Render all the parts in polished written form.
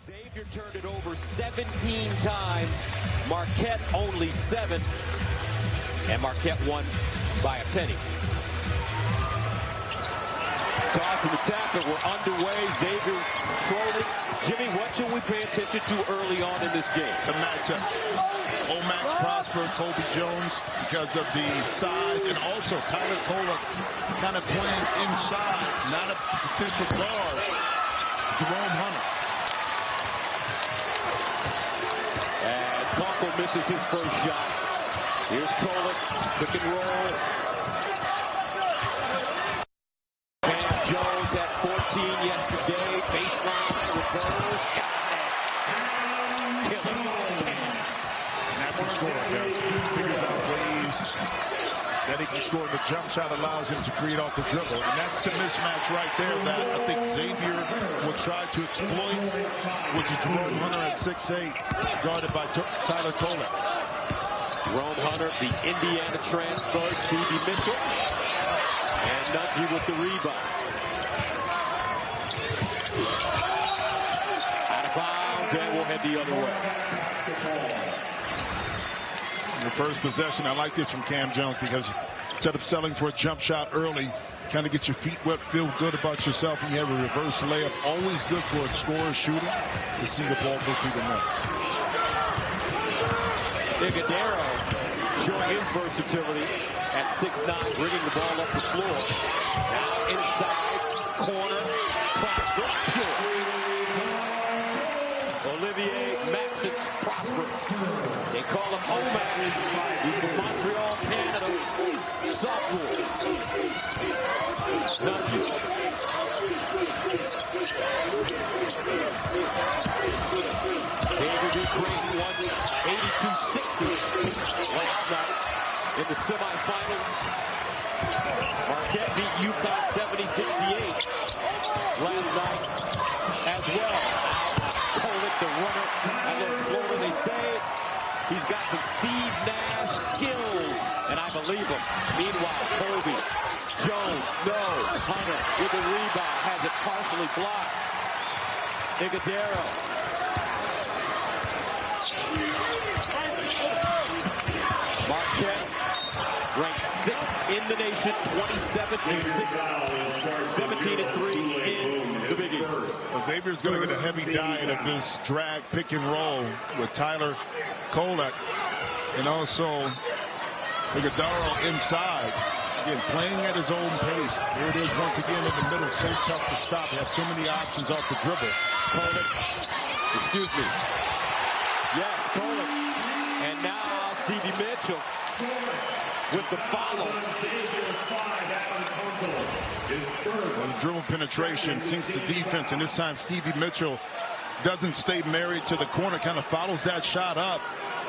Xavier turned it over 17 times. Marquette only 7. And Marquette won by a penny. Tossing the tap, and we're underway. Xavier controlling. Jimmy, what should we pay attention to early on in this game? Some matchups. Max Prosper, Kobe Jones, because of the size, and also Tyler Kohler kind of playing inside, not a potential guard. Jerome Hunter. As Conco misses his first shot. Here's Kohler, pick and roll. Cam Jones at 14 yesterday. Baseline, reverse, got it. Killer. Natural scorer, yes. Figures out ways that he can score. The jump shot allows him to create off the dribble. And that's the mismatch right there that I think Xavier will try to exploit, which is Jerome Hunter at 6'8", guarded by Tyler Kohler. Jerome Hunter, the Indiana transfer, Stevie Mitchell, and Nungy with the rebound. Out of bounds, and we'll head the other way. In the first possession, I like this from Cam Jones because instead of settling for a jump shot early, kind of get your feet wet, feel good about yourself, and you have a reverse layup. Always good for a scorer, shooter, to see the ball go through the nets. Iguodaro showing his versatility at 6'9", bringing the ball up the floor. Now inside, corner, Prosper, pure. Olivier Maxence Prosper. They call him Omax. He's from Montreal, Canada. Sophomore. Nungy. Xavier beat Creighton 82-60 last night in the semifinals. Marquette beat UConn 70-68 last night as well. Kohler, the runner, that little floater they say. He's got some Steve Nash skills, and I believe him. Meanwhile, Kobe, Jones, no. Hunter with the rebound, has it partially blocked. Iguodaro. Marquette ranked 6th in the nation, 27th and 17-3 in the Big East. Well, Xavier's going to get a heavy diet of this drag pick and roll with Tyler Kohler and also Iguodaro inside. Again, playing at his own pace. Here it is once again in the middle. So tough to stop. You have so many options off the dribble. Kohler, excuse me. Yes, Kohler. And now Stevie Mitchell with the follow. Well, the dribble penetration sinks the defense, and this time Stevie Mitchell doesn't stay married to the corner, kind of follows that shot up.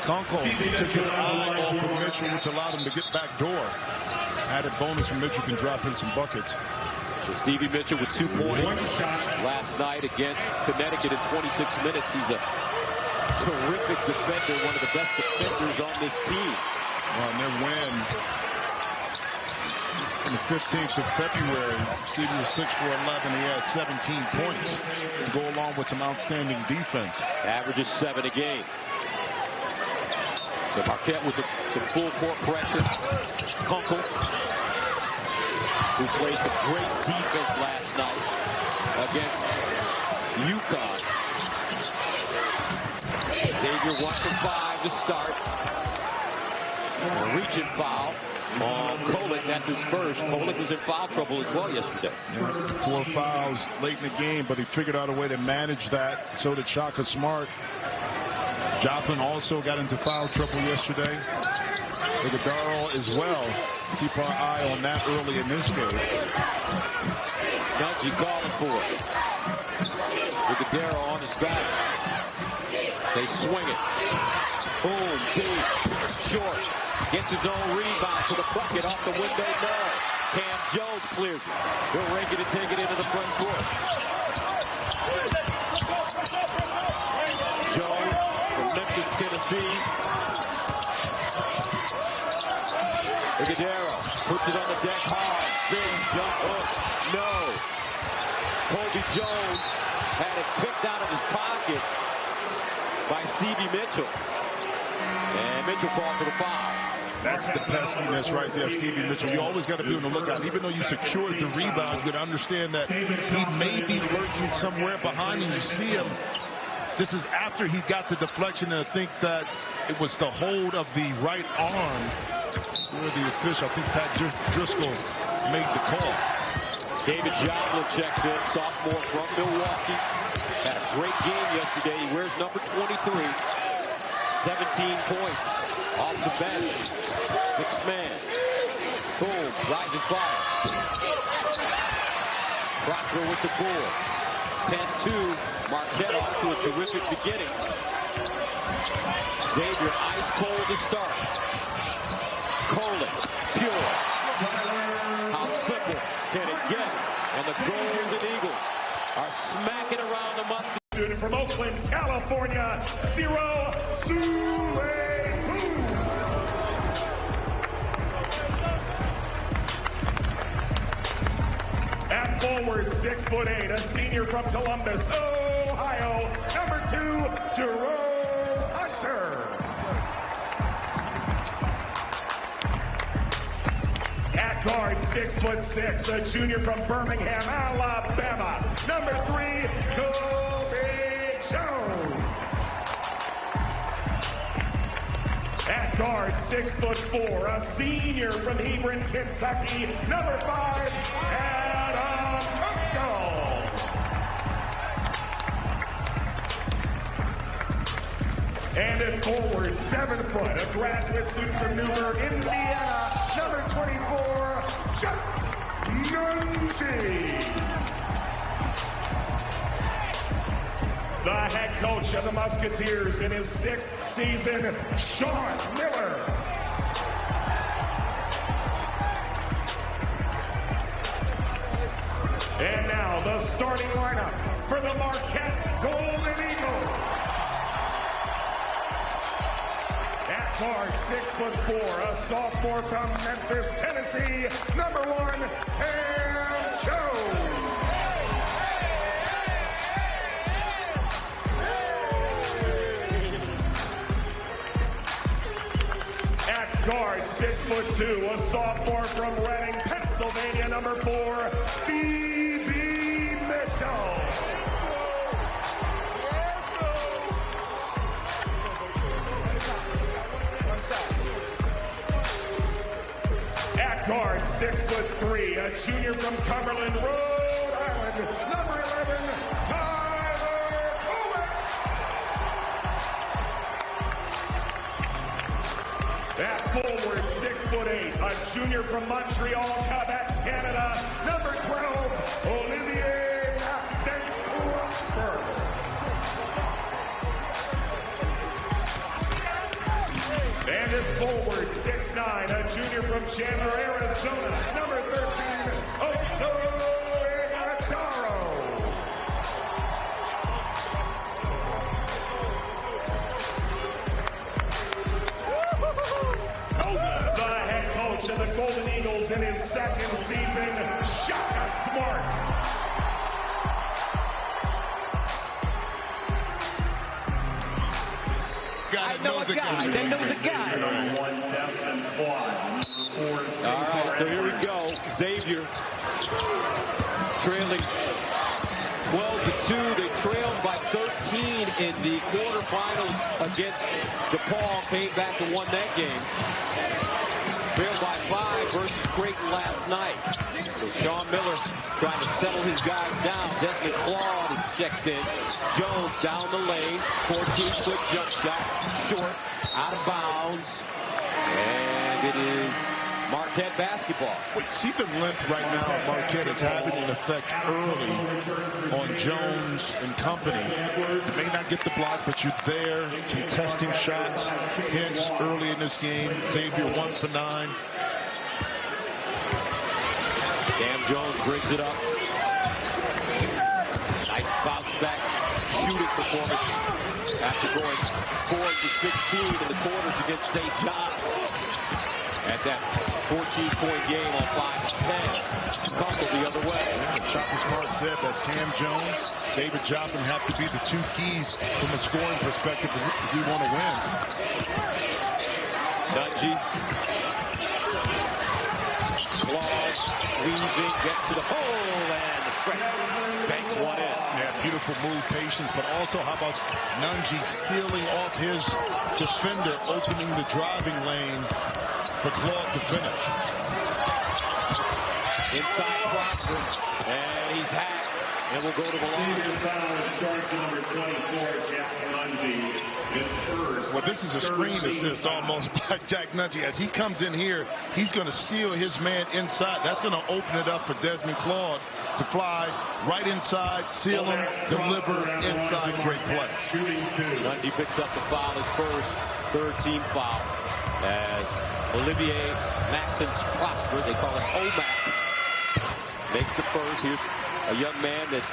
Conco took his eye off of Mitchell, which allowed him to get back door. Added bonus when Mitchell can drop in some buckets. So Stevie Mitchell with 2 points last night against Connecticut in 26 minutes. He's a terrific defender, one of the best defenders on this team. Well, and their win on the 15th of February, Stevie was 6 for 11. He had 17 points to go along with some outstanding defense. Averages 7 a game. So Marquette with some full court pressure. Kunkel, who played some great defense last night against UConn. Xavier 1 for 5 to start. A reaching foul on Kolek. That's his first. Kolek was in foul trouble as well yesterday. Yeah, 4 fouls late in the game, but he figured out a way to manage that. So did Shaka Smart. Joplin also got into foul trouble yesterday. Iguodaro as well. Keep our eye on that early in this game. Nungy calling for it. Iguodaro on his back. They swing it. Boom, deep, short. Gets his own rebound to the bucket off the window. No. Cam Jones clears it. He'll rake it and take it into the front court. Jones from Memphis, Tennessee. Iguodaro puts it on the deck hard. Spin, jump, hook. No. Colby Jones had it picked out of his pocket by Stevie Mitchell. And Mitchell called for the foul. That's the peskiness right there, Stevie Mitchell. You always got to be on the lookout. Even though you secured the rebound, you got to understand that he may be lurking somewhere behind you. You see him. This is after he got the deflection, and I think that it was the hold of the right arm where the official, I think Pat Driscoll, made the call. David Joplin checks in, sophomore from Milwaukee. Had a great game yesterday. He wears number 23. 17 points off the bench. 6-man. Boom. Rising fire. Prosper with the board. 10-2. Marquette off to a terrific beginning. Xavier ice cold to start. Colin. Pure. How simple can it get? And the Golden Eagles are smacking around the musket. Student from Oakland, California, Zero Suleiman. At forward, 6'8", a senior from Columbus, Ohio, number 2, Jerome Hunter. At guard, 6'6", a junior from Birmingham, Alabama, number 3, Colby Jones. At guard, 6'4", a senior from Hebron, Kentucky, number 5, Adam Kunkel. And at forward, 7 foot, a graduate student from Newburgh, Indiana, number 24, Chuck Nunzi. The head coach of the Musketeers in his 6th season, Sean Miller. And now the starting lineup for the Marquette Golden Eagles. At guard, 6'4", a sophomore from Memphis, Tennessee, number 1, Ham Jones. At guard, 6'2", a sophomore from Reading, Pennsylvania, number 4, Stevie Mitchell. At guard, 6'3", a junior from Cumberland, Rhode Island, number 11, Tyler Coleman. At forward, 6'8", a junior from Montreal, Quebec, Canada, number 12, Olivier Maxence Prosper. And at forward, 6'9", a junior from Chandler, Arizona, number 13, Osoe Adaro. The head coach of the Golden Eagles in his 2nd season, Shaka Smart. I know a guy that knows a guy. All right, so here we go. Xavier trailing 12-2. They trailed by 13 in the quarterfinals against DePaul. Came back and won that game. Trailed by 5 versus Creighton last night. So Sean Miller trying to settle his guys down. Desmond Claude is checked in. Jones down the lane. 14-foot jump shot. Short. Out of bounds. And it is Marquette basketball. Wait, see the length right now Marquette is having an effect early on Jones and company. You may not get the block, but you're there contesting shots. Hence, early in this game, Xavier 1 for 9. Cam Jones brings it up. Nice bounce back shooting performance after going 4 for 16 in the quarters against St. John's. At that 14-point game on 5-10. Kunkel the other way. Shaka Smart said that Cam Jones, David Joplin have to be the two keys from a scoring perspective if we want to win. Nunji. Claude weaving, gets to the hole, and the freshman banks one in. Yeah, beautiful move, patience, but also how about Nunji sealing off his defender, opening the driving lane for Claude to finish. Inside Prosper, and he's hacked, and we'll go to the line. Number 24, Jack Nunji. Well, this is a screen assist almost by Jack Nunji. As he comes in here, he's going to seal his man inside. That's going to open it up for Desmond Claude to fly right inside, seal him, deliver inside. Great play. Nunji picks up the foul, his first third-team foul. As Olivier Maxence Prosper, they call it Omax, makes the first. Here's a young man that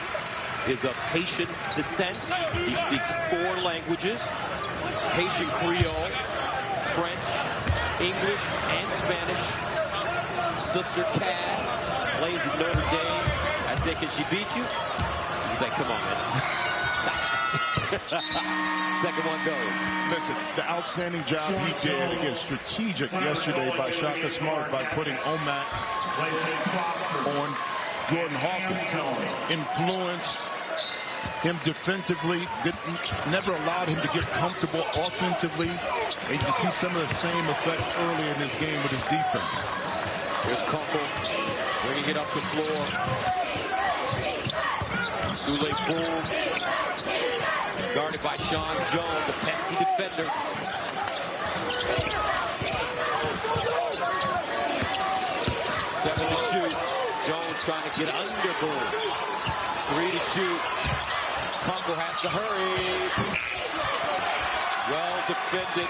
is of Haitian descent. He speaks 4 languages: Haitian Creole, French, English, and Spanish. Sister Cass plays at Notre Dame. I say, can she beat you? He's like, come on, man. Second one goes. Listen, the outstanding job he did, again, strategic yesterday by Shaka Smart by putting Omax on Jordan Hawkins. Influenced him defensively, never allowed him to get comfortable offensively. And you can see some of the same effect early in this game with his defense. Here's Kunkel bringing it up the floor. Sule Boom, guarded by Sean Jones, the pesky defender. Seven to shoot. Jones trying to get under Boom. 3 to shoot. Kunkel has to hurry. Well defended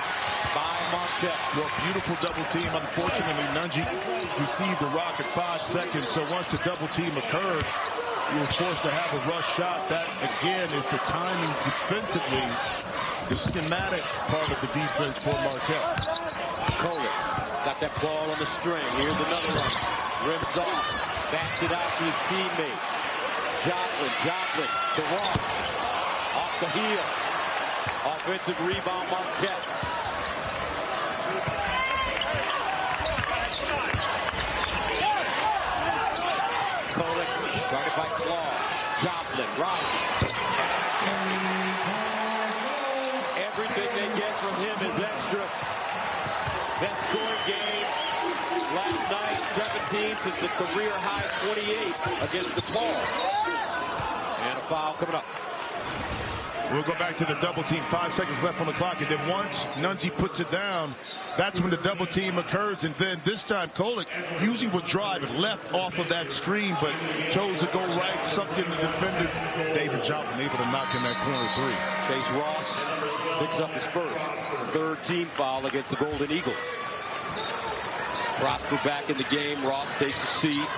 by Marquette. Well, beautiful double team. Unfortunately, Nunji received the rock at 5 seconds. So once the double team occurred, you were forced to have a rush shot. That, again, is the timing defensively, the schematic part of the defense for Marquette. Kohler got that ball on the string. Here's another one. Rims off. Backs it out to his teammate. Joplin to Ross. Off the heel. Offensive rebound, Marquette. Kohler guarded by Claude. Joplin rising. Everything they get from him is extra. Best scoring game last night, 17 since a career high 28 against DePaul. And a foul coming up. We'll go back to the double team. 5 seconds left on the clock. And then once Nunji puts it down, that's when the double team occurs. And then this time, Kohler usually would drive and left off of that screen, but chose to go right, sucked in the defender. David Joplin able to knock in that corner 3. Chase Ross picks up his first third-team foul against the Golden Eagles. Prosper back in the game. Ross takes a seat.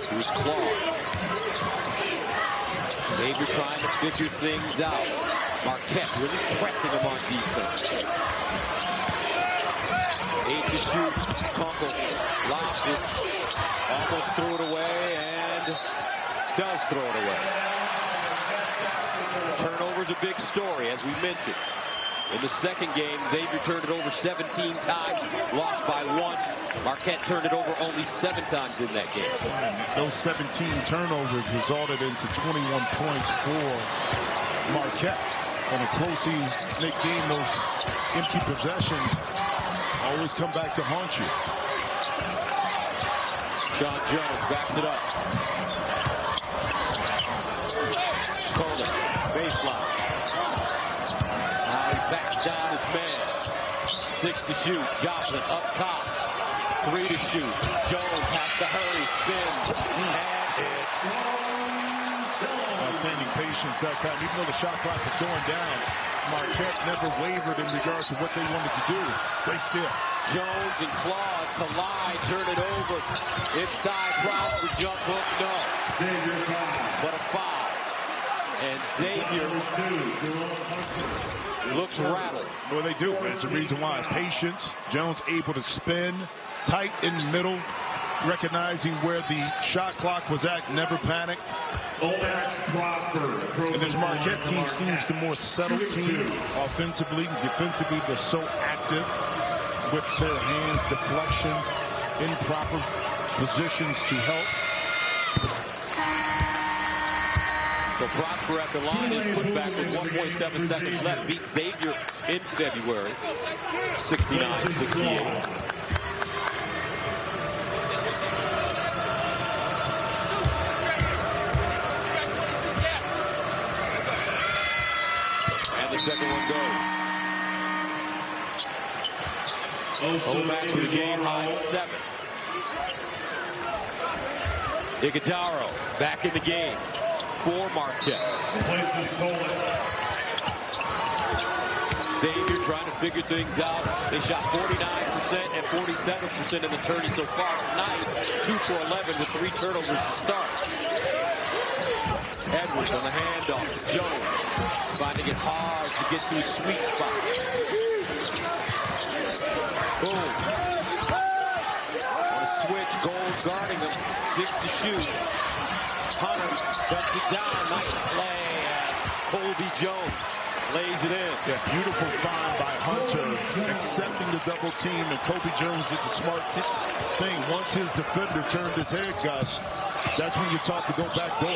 Here's Claude. Xavier trying to figure things out. Marquette really pressing him on defense. 8 to shoot. Kunkel lobs it. Almost threw it away and does throw it away. Turnover's a big story, as we mentioned. In the second game, Xavier turned it over 17 times, lost by 1. Marquette turned it over only 7 times in that game. Those 17 turnovers resulted into 21 points for Marquette. On a closely knit game, those empty possessions always come back to haunt you. Sean Jones backs it up. Kohler, baseline. Now he backs down his man. 6 to shoot. Joplin up top. 3 to shoot. Jones has to hurry. Spins. And it's outstanding patience that time. Even though the shot clock was going down, Marquette never wavered in regards to what they wanted to do. They still. Jones and Claude collide. Turn it over. Inside Prosper. Jump hook. No. But a foul. And Xavier looks rattled. Well, they do. It's the reason why. Patience. Jones able to spin tight in the middle, recognizing where the shot clock was at, never panicked. And this Marquette team seems the more settled team offensively. Defensively, they're so active with their hands, deflections, in proper positions to help. So Prosper at the line is put back with 1.7 seconds left. Beat Xavier in February, 69-68. And the second one goes. Home match with a game high 7. Iguodaro back in the game for Marquette. Xavier trying to figure things out. They shot 49% and 47% in the tourney so far tonight. 2 for 11 with 3 turnovers to start. Edwards on the handoff to Jones. Finding it hard to get to his sweet spot. Boom. On a switch, Gold guarding him. 6 to shoot. Hunter dumps it down. Nice play as Colby Jones lays it in. Yeah, beautiful find by Hunter, accepting the double team, and Colby Jones did the smart thing. Once his defender turned his head, Gus, that's when you talk to go back door.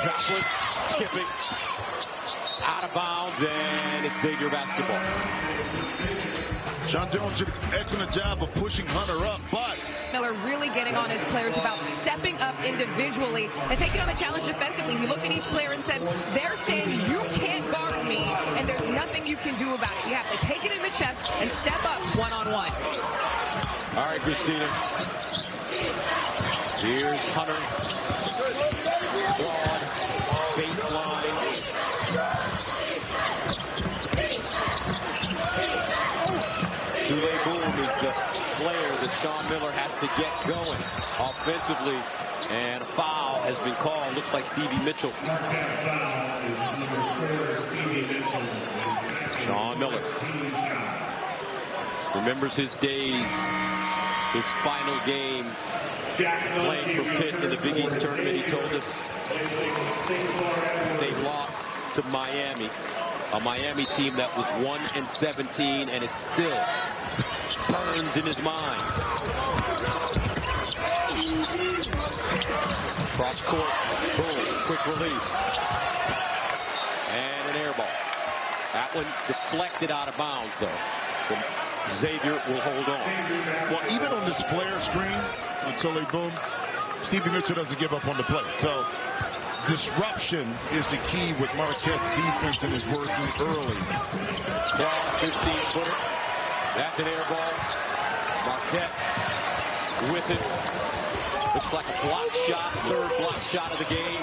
Joplin skipping out of bounds, and it's Xavier basketball. John Jones did an excellent job of pushing Hunter up, but Miller really getting on his players about stepping up individually and taking on the challenge defensively. He looked at each player and said, they're saying you can't guard me, and there's nothing you can do about it. You have to take it in the chest and step up one-on-one. All right, Christina. Here's Hunter. Claude. Baseline. Tule Boom is the player that Sean Miller has to get going offensively, and a foul has been called. Looks like Stevie Mitchell. Sean Miller remembers his days, his final game playing for Pitt in the Big East tournament. He told us they lost to Miami. A Miami team that was 1-17, and it still burns in his mind. Cross court, boom, quick release. And an air ball. That one deflected out of bounds, though. So Xavier will hold on. Well, even on this flare screen with Tule Boom, Stevie Mitchell doesn't give up on the play. So disruption is the key with Marquette's defense, and is working early. Claw, 15-footer. That's an air ball. Marquette with it. Looks like a block shot, third block shot of the game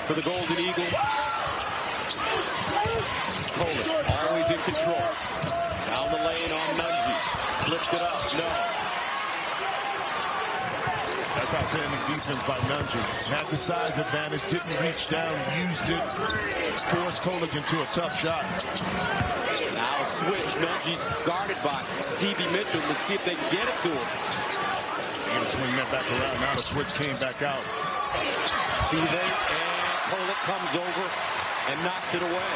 for the Golden Eagles. Kohler, always in control. Down the lane on Nunji. Flipped it up. No. That's outstanding defense by Nunji. Had the size advantage, didn't reach down, used it, forced Kohler into a tough shot. Now a switch. Nunji's guarded by Stevie Mitchell. Let's see if they can get it to him. And swing that back around. Now the switch came back out. Too late, and Kohler comes over and knocks it away.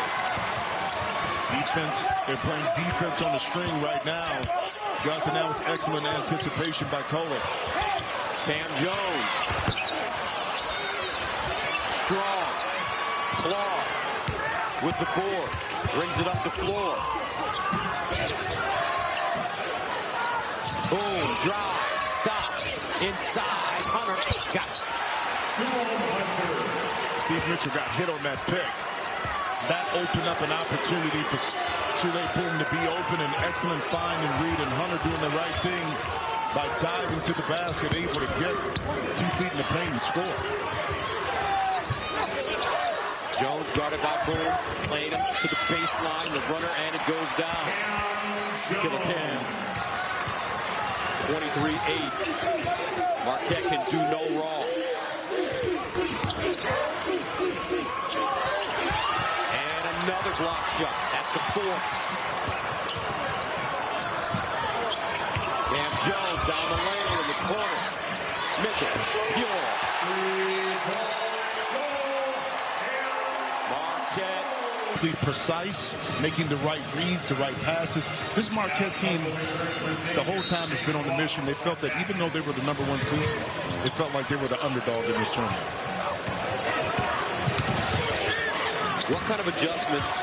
Defense, they're playing defense on the string right now. Gus, and that was excellent anticipation by Kohler. Cam Jones. Strong. Claw with the board. Brings it up the floor. Boom. Drive. Stop. Inside. Hunter. Got it. Steve Mitchell got hit on that pick. That opened up an opportunity for Tule Boom to be open. An excellent find and read, and Hunter doing the right thing by diving to the basket, able to get 2 feet in the paint and score. Jones guarded by Boom, playing him to the baseline, the runner, and it goes down. Killer Cam. 23-8. Marquette can do no wrong. And another block shot. That's the fourth. Cam Jones down the lane in the corner. Mitchell, pure. Marquette. Be precise, making the right reads, the right passes. This Marquette team, the whole time has been on the mission. They felt that even though they were the #1 seed, it felt like they were the underdog in this tournament. What kind of adjustments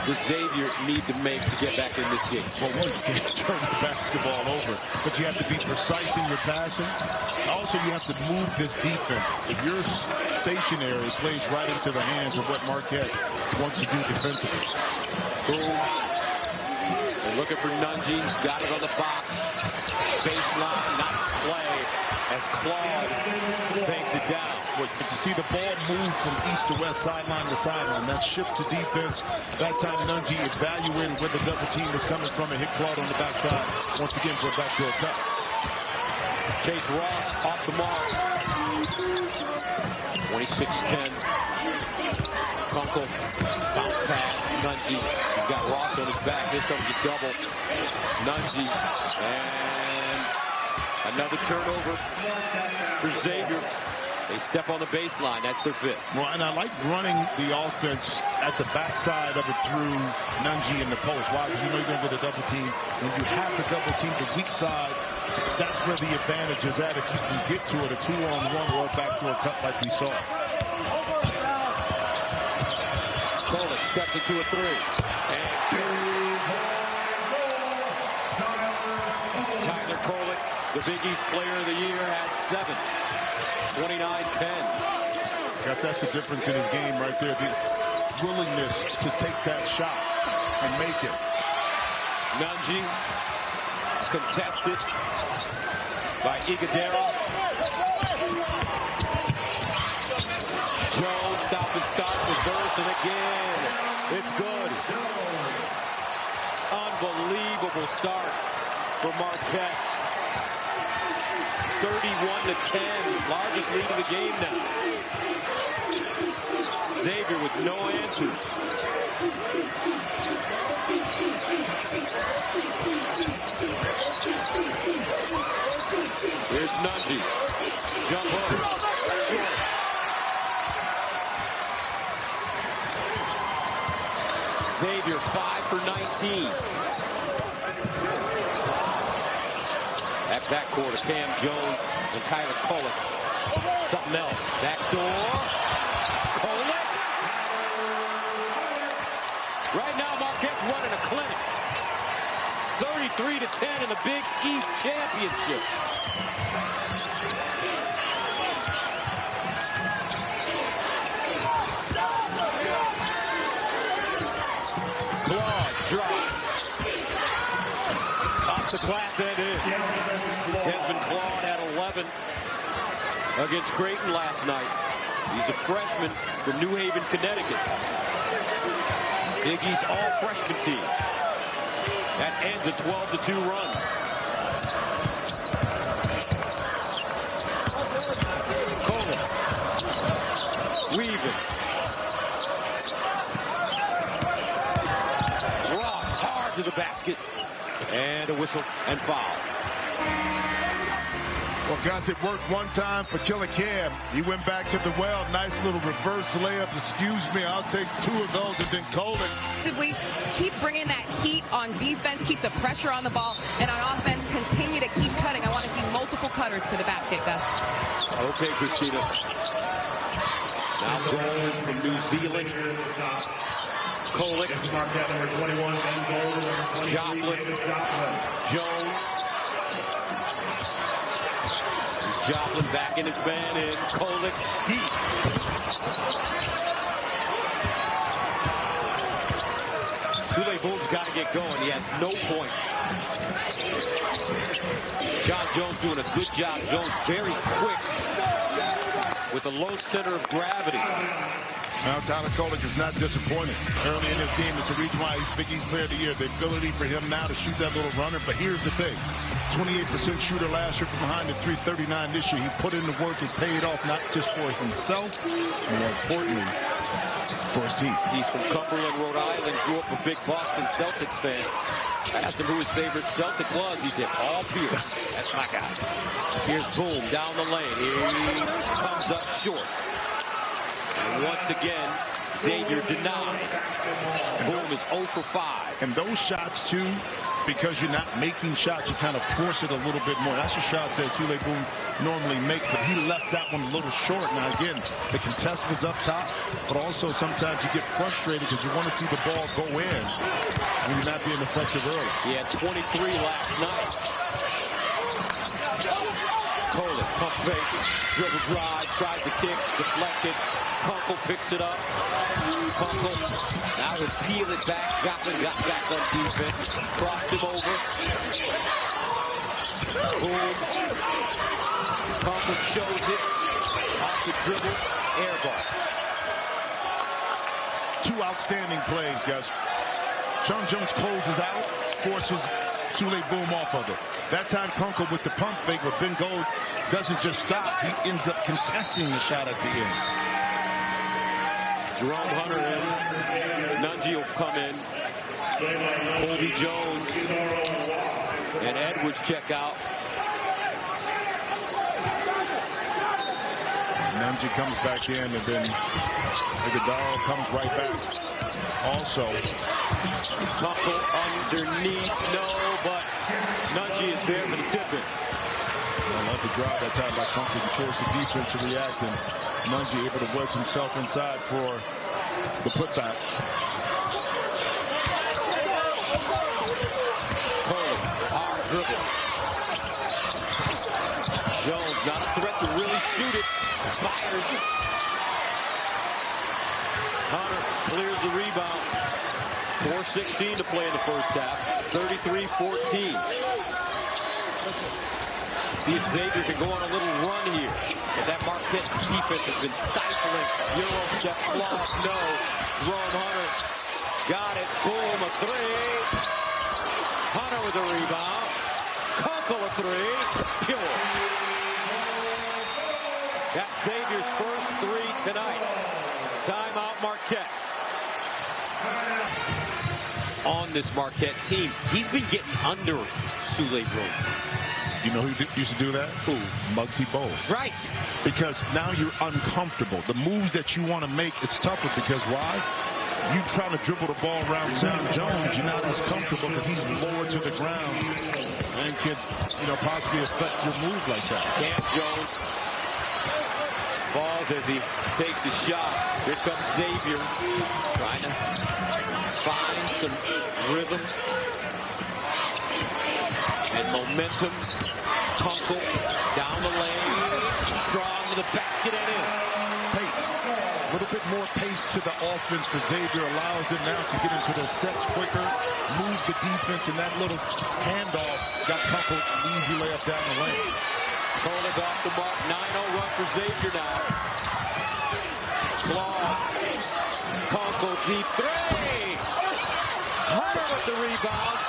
does Xavier need to make to get back in this game? Well, one, you can't turn the basketball over, but you have to be precise in your passing. Also, you have to move this defense. If you're stationary, it plays right into the hands of what Marquette wants to do defensively. Boom. They're looking for Nunji. He's got it on the box. Baseline, nice play as Claude banks it down. But to see the ball move from east to west, sideline to sideline, that shifts the defense. That time Nunji evaluated where the double team was coming from and hit Claude on the backside once again for a backdoor cut. Chase Ross off the mark. 26-10. Kunkel, bounce pass, Nunji. He's got Ross on his back. Here comes the double. Nunji, and another turnover for Xavier. They step on the baseline. That's their fifth. Well, and I like running the offense at the backside of it through Nunji in the post. Why? Because you know you're going to get a double team. When you have the double team, the weak side, that's where the advantage is at. If you can get to it, a 2-on-1 or a backdoor cut like we saw. Kolek steps into a three. And Tyler Kolek, the Big East Player of the Year, has 7. 29-10. I guess that's the difference in his game right there. The willingness to take that shot and make it. Nunji contested by Iguodala. Jones stop and start, reverse, and again, it's good. Unbelievable start for Marquette. 31-10, largest lead of the game now. Xavier with no answers. Here's Nunji. Jump hook. Short. Xavier 5 for 19. That backcourt of Cam Jones and Tyler Kolek. Something else. Backdoor. Kolek. Right now, Marquette's running a clinic. 33-10 in the Big East Championship. Claude drives. Off the glass and in. Desmond Claude had 11 against Creighton last night. He's a freshman from New Haven, Connecticut. Big East all-freshman team. That ends a 12-2 run. Coleman. Weaving. Ross hard to the basket. And a whistle and foul. Well, guys, it worked one time for Killer Cam. He went back to the well. Nice little reverse layup. Excuse me, I'll take 2 of those. And then Kolek. We keep bringing that heat on defense, keep the pressure on the ball, and on offense, continue to keep cutting. I want to see multiple cutters to the basket, Gus. Okay, Christina. Now goal from New Zealand. Kolek. Joplin. Jones. Joplin back in its man in. Kolek deep. Sule Boone's got to get going. He has no points. John Jones doing a good job. Jones very quick with a low center of gravity. Now, Tyler Kolek is not disappointed. Early in this game, it's the reason why he's Big East Player of the Year. The ability for him now to shoot that little runner. But here's the thing. 28% shooter last year from behind the 339 this year. He put in the work. It paid off not just for himself, more importantly, for his team. He's from Cumberland, Rhode Island. Grew up a big Boston Celtics fan. I asked him who his favorite Celtic was. He said, Paul Pierce. That's my guy. Here's Boom down the lane. He comes up short. And once again, Xavier denied. Boom is 0 for 5. And those shots, too, because you're not making shots, you kind of force it a little bit more. That's a shot that Sule Boom normally makes, but he left that one a little short. Now, again, the contest was up top, but also sometimes you get frustrated because you want to see the ball go in when you're not being effective early. He had 23 last night. Kolek, pump fake, dribble drive, tries to kick, deflected. Kunkel picks it up. Kunkel now would peel it back. Joplin got back on defense. Crossed him over. Boom. Kunkel shows it. Off the dribble. Air ball. Two outstanding plays, guys. Sean Jones closes out, forces Sule Boom off of it. That time Kunkel with the pump fake, but Ben Gold doesn't just stop. He ends up contesting the shot at the end. Jerome Hunter in. Nungi will come in. Colby Jones and Edwards check out. Nungi comes back in, and then Iguodala comes right back. Also, Kunkel underneath, no, but Nungi is there for the tip-in. I love the drive that time by Kunkel to force the defense to react, and Nungi able to wedge himself inside for the putback. Kolek, hard dribble. Jones not a threat to really shoot it. Fires it. Hunter clears the rebound. 4:16 to play in the first half. 33-14. See if Xavier can go on a little run here. But that Marquette defense has been stifling. Euro step, flop, no. Jerome Hunter got it. Boom, a three. Hunter with a rebound. Kunkel a three. Pure. That's Xavier's first three tonight. Timeout Marquette. On this Marquette team, he's been getting under Sule Boom. You know who used to do that? Who? Muggsy Bogues. Right. Because now you're uncomfortable. The moves that you want to make, it's tougher because why? You trying to dribble the ball around Sam Jones, you're not as comfortable because he's lower to the ground and can, possibly affect your move like that. Cam Jones falls as he takes a shot. Here comes Xavier trying to find some rhythm and momentum. Kunkel down the lane, strong to the basket and in. Pace. A little bit more pace to the offense for Xavier allows them now to get into their sets quicker, move the defense, and that little handoff got Kunkel an easy layup down the lane. Kolek off the mark, 9-0 run for Xavier now. Claw, Kunkel deep three. Hunter with the rebound,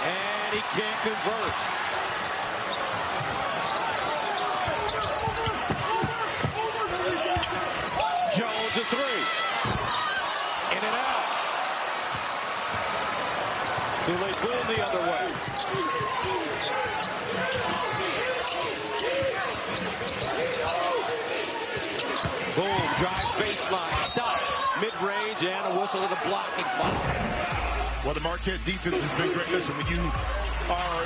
and he can't convert. Jones a three. In and out. Sule Boom the other way. Boom, drives baseline, stops, mid-range, and a whistle with a blocking foul. Well, the Marquette defense has been great. Listen, when you are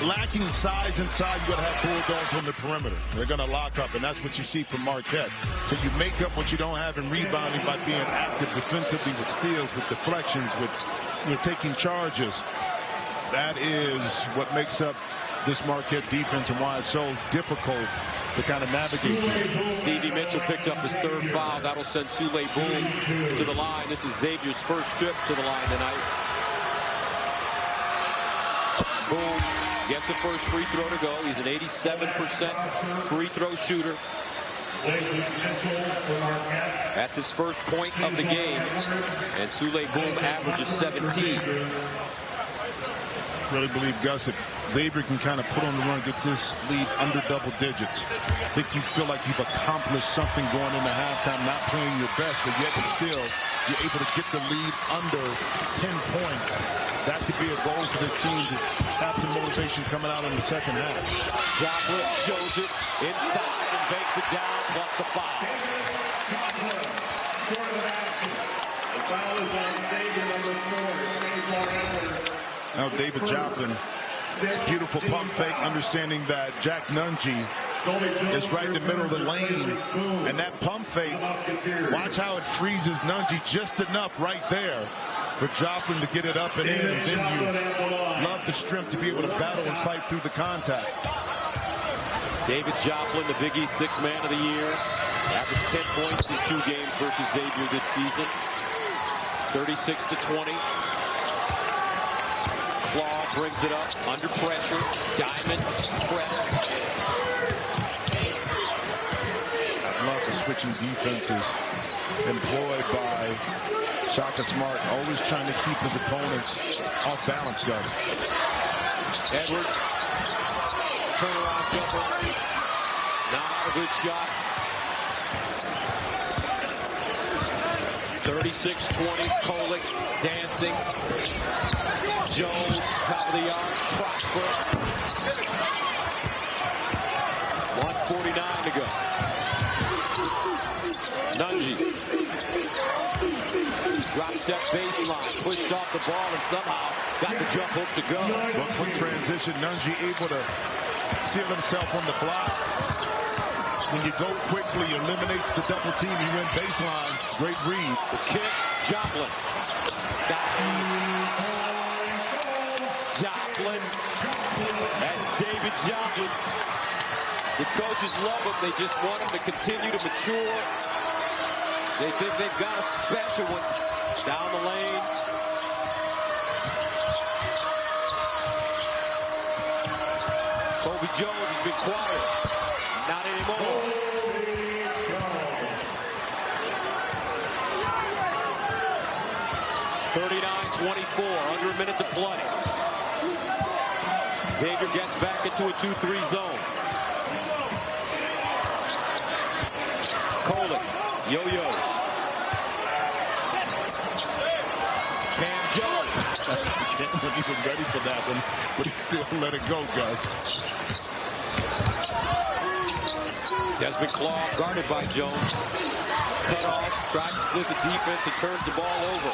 lacking size inside, you got to have bulldogs on the perimeter. They're going to lock up, and that's what you see from Marquette. So you make up what you don't have in rebounding by being active defensively with steals, with deflections, with taking charges. That is what makes up this Marquette defense and why it's so difficult to kind of navigate. Stevie Mitchell picked up his third foul. That'll send Sule Boom to the line. This is Xavier's first trip to the line tonight. Boom gets the first free throw to go. He's an 87% free throw shooter. That's his first point of the game. And Sule Boom averages 17. Really believe, Gus, if Xavier can kind of put on the run, get this lead under double digits, I think you feel like you've accomplished something going into halftime, not playing your best, but yet still you're able to get the lead under 10 points. That could be a goal for this team to have some motivation coming out in the second half. Joplin shows it inside and banks it down, plus the foul. The foul is on Xavier, number 4. Now David Joplin, beautiful pump fake, understanding that Jack Nungy is right in the middle of the lane. And that pump fake, watch how it freezes Nungy just enough right there for Joplin to get it up and in. And then you love the strength to be able to battle and fight through the contact. David Joplin, the Big East Sixth Man of the Year. Averaged 10 points in 2 games versus Xavier this season. 36-20. Claw brings it up under pressure. Diamond press. I love the switching defenses employed by Shaka Smart, always trying to keep his opponents off balance, guys. Edwards, turnaround jumper. Not a good shot. 36-20, Kolick dancing. Jones, top of the arc, Prosper. 1:49 to go. Nungy. Drop step baseline, pushed off the ball and somehow got the jump hook to go. One quick transition, Nungy able to seal himself on the block. When you go quickly, eliminates the double team. He went baseline. Great read. The kick, Joplin. Joplin. That's David Joplin. The coaches love him. They just want him to continue to mature. They think they've got a special one down the lane. Kobe Jones has been quiet. Not anymore. 39-24, under a minute to play. Xavier gets back into a 2-3 zone. Kolick, yo-yos. Cam Jones. Cam wasn't even ready for that one, but he still let it go, guys. Desmond Claw guarded by Jones. Cut off, tried to split the defense and turns the ball over.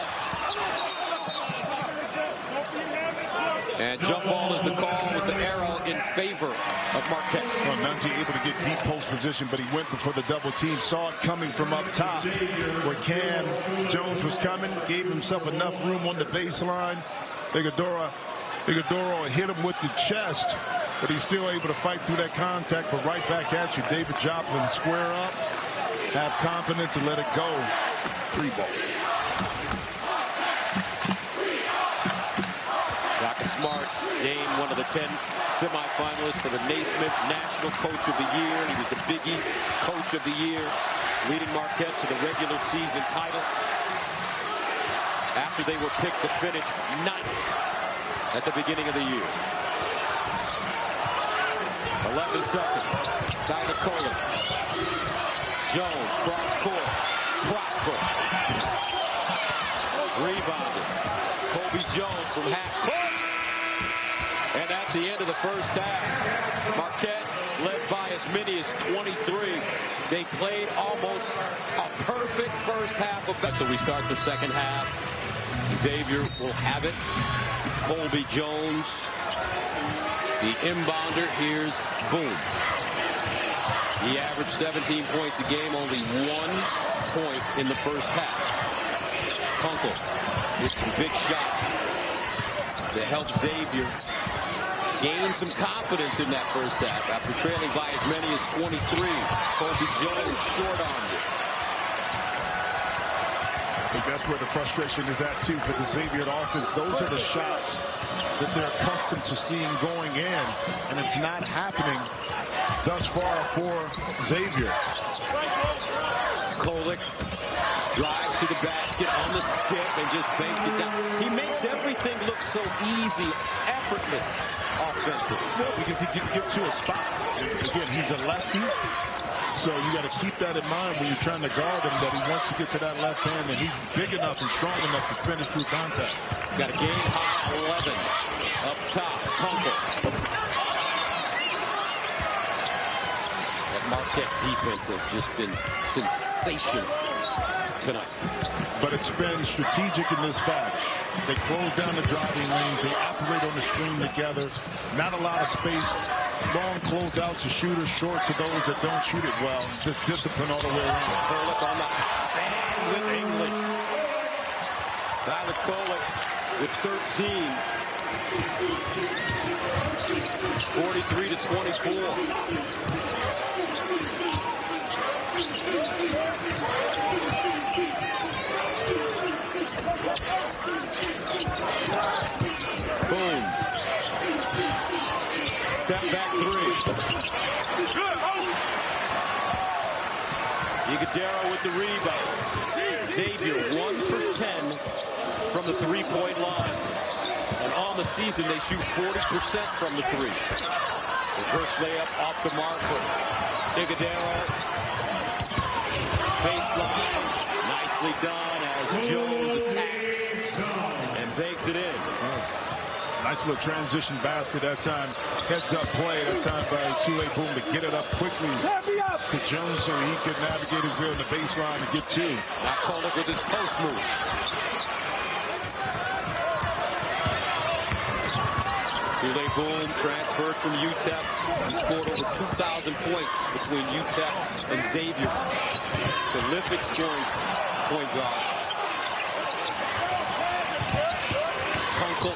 And jump ball is the call with the arrow in favor of Marquette. Well, Nungy able to get deep post position, but he went before the double team. Saw it coming from up top where Cam Jones was coming. Gave himself enough room on the baseline. Figueroa hit him with the chest, but he's still able to fight through that contact. But right back at you, David Joplin, square up, have confidence, and let it go. 3 ball. Shaka Smart named one of the 10 semifinalists for the Naismith National Coach of the Year. He was the Big East Coach of the Year, leading Marquette to the regular season title after they were picked to finish 9th at the beginning of the year. 11 seconds. Tyler Kolick. Jones, cross court. Prosper. Rebounded. Kobe Jones from half court. And that's the end of the first half. Marquette led by as many as 23. They played almost a perfect first half of that. So we start the second half. Xavier will have it. Colby Jones, the inbounder. Here's Boom. He averaged 17 points a game, only 1 point in the first half. Kunkel with some big shots to help Xavier gain some confidence in that first half after trailing by as many as 23. Colby Jones short-armed it. I think that's where the frustration is at, too, for the Xavier offense. Those are the shots that they're accustomed to seeing going in, and it's not happening thus far for Xavier. Kolek drives to the basket on the skip and just banks it down. He makes everything look so easy, effortless offensively. Well, because he can get to a spot. Again, he's a lefty, so you got to keep that in mind when you're trying to guard him, that he wants to get to that left hand, and he's big enough and strong enough to finish through contact. He's got a game high 11 up top. Kunkel. That Marquette defense has just been sensational tonight. But it's been strategic in this fact. They close down the driving lanes. They operate on the screen together. Not a lot of space. Long closeouts to shooters, short to those that don't shoot it well. Just discipline all the way around. Kolek on the and with English. Tyler Kolek with 13. 43 to 24. Boom. Step back three. Iguodaro with the rebound. Xavier 1 for 10 from the three-point line. And on the season, they shoot 40% from the three. Reverse layup off the mark for Iguodaro. Baseline. Nicely done as Jones attacks and banks it in. Nice little transition basket that time. Heads up play that time by Sule Boom to get it up quickly to Jones so he could navigate his way on the baseline and get two. Now Kolek with his post move. Sule Boom transferred from UTEP. He scored over 2,000 points between UTEP and Xavier. Prolific scoring point guard. Kunkel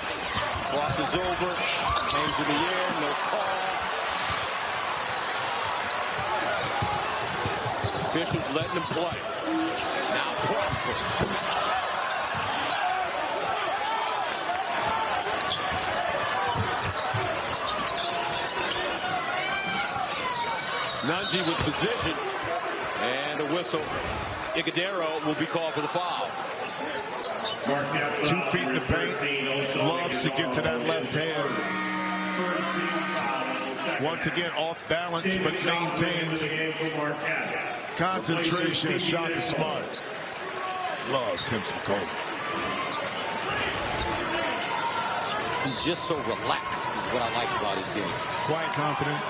crosses over, hangs in the air, no call. Officials letting him play. Now Prosper. Nunji with position and a whistle. Iguodaro will be called for the foul. 2 feet in the paint. Loves to get to that left hand. Once again off balance, but maintains concentration. Shot is smart. Loves him some Kobe. He's just so relaxed is what I like about his game. Quiet confidence.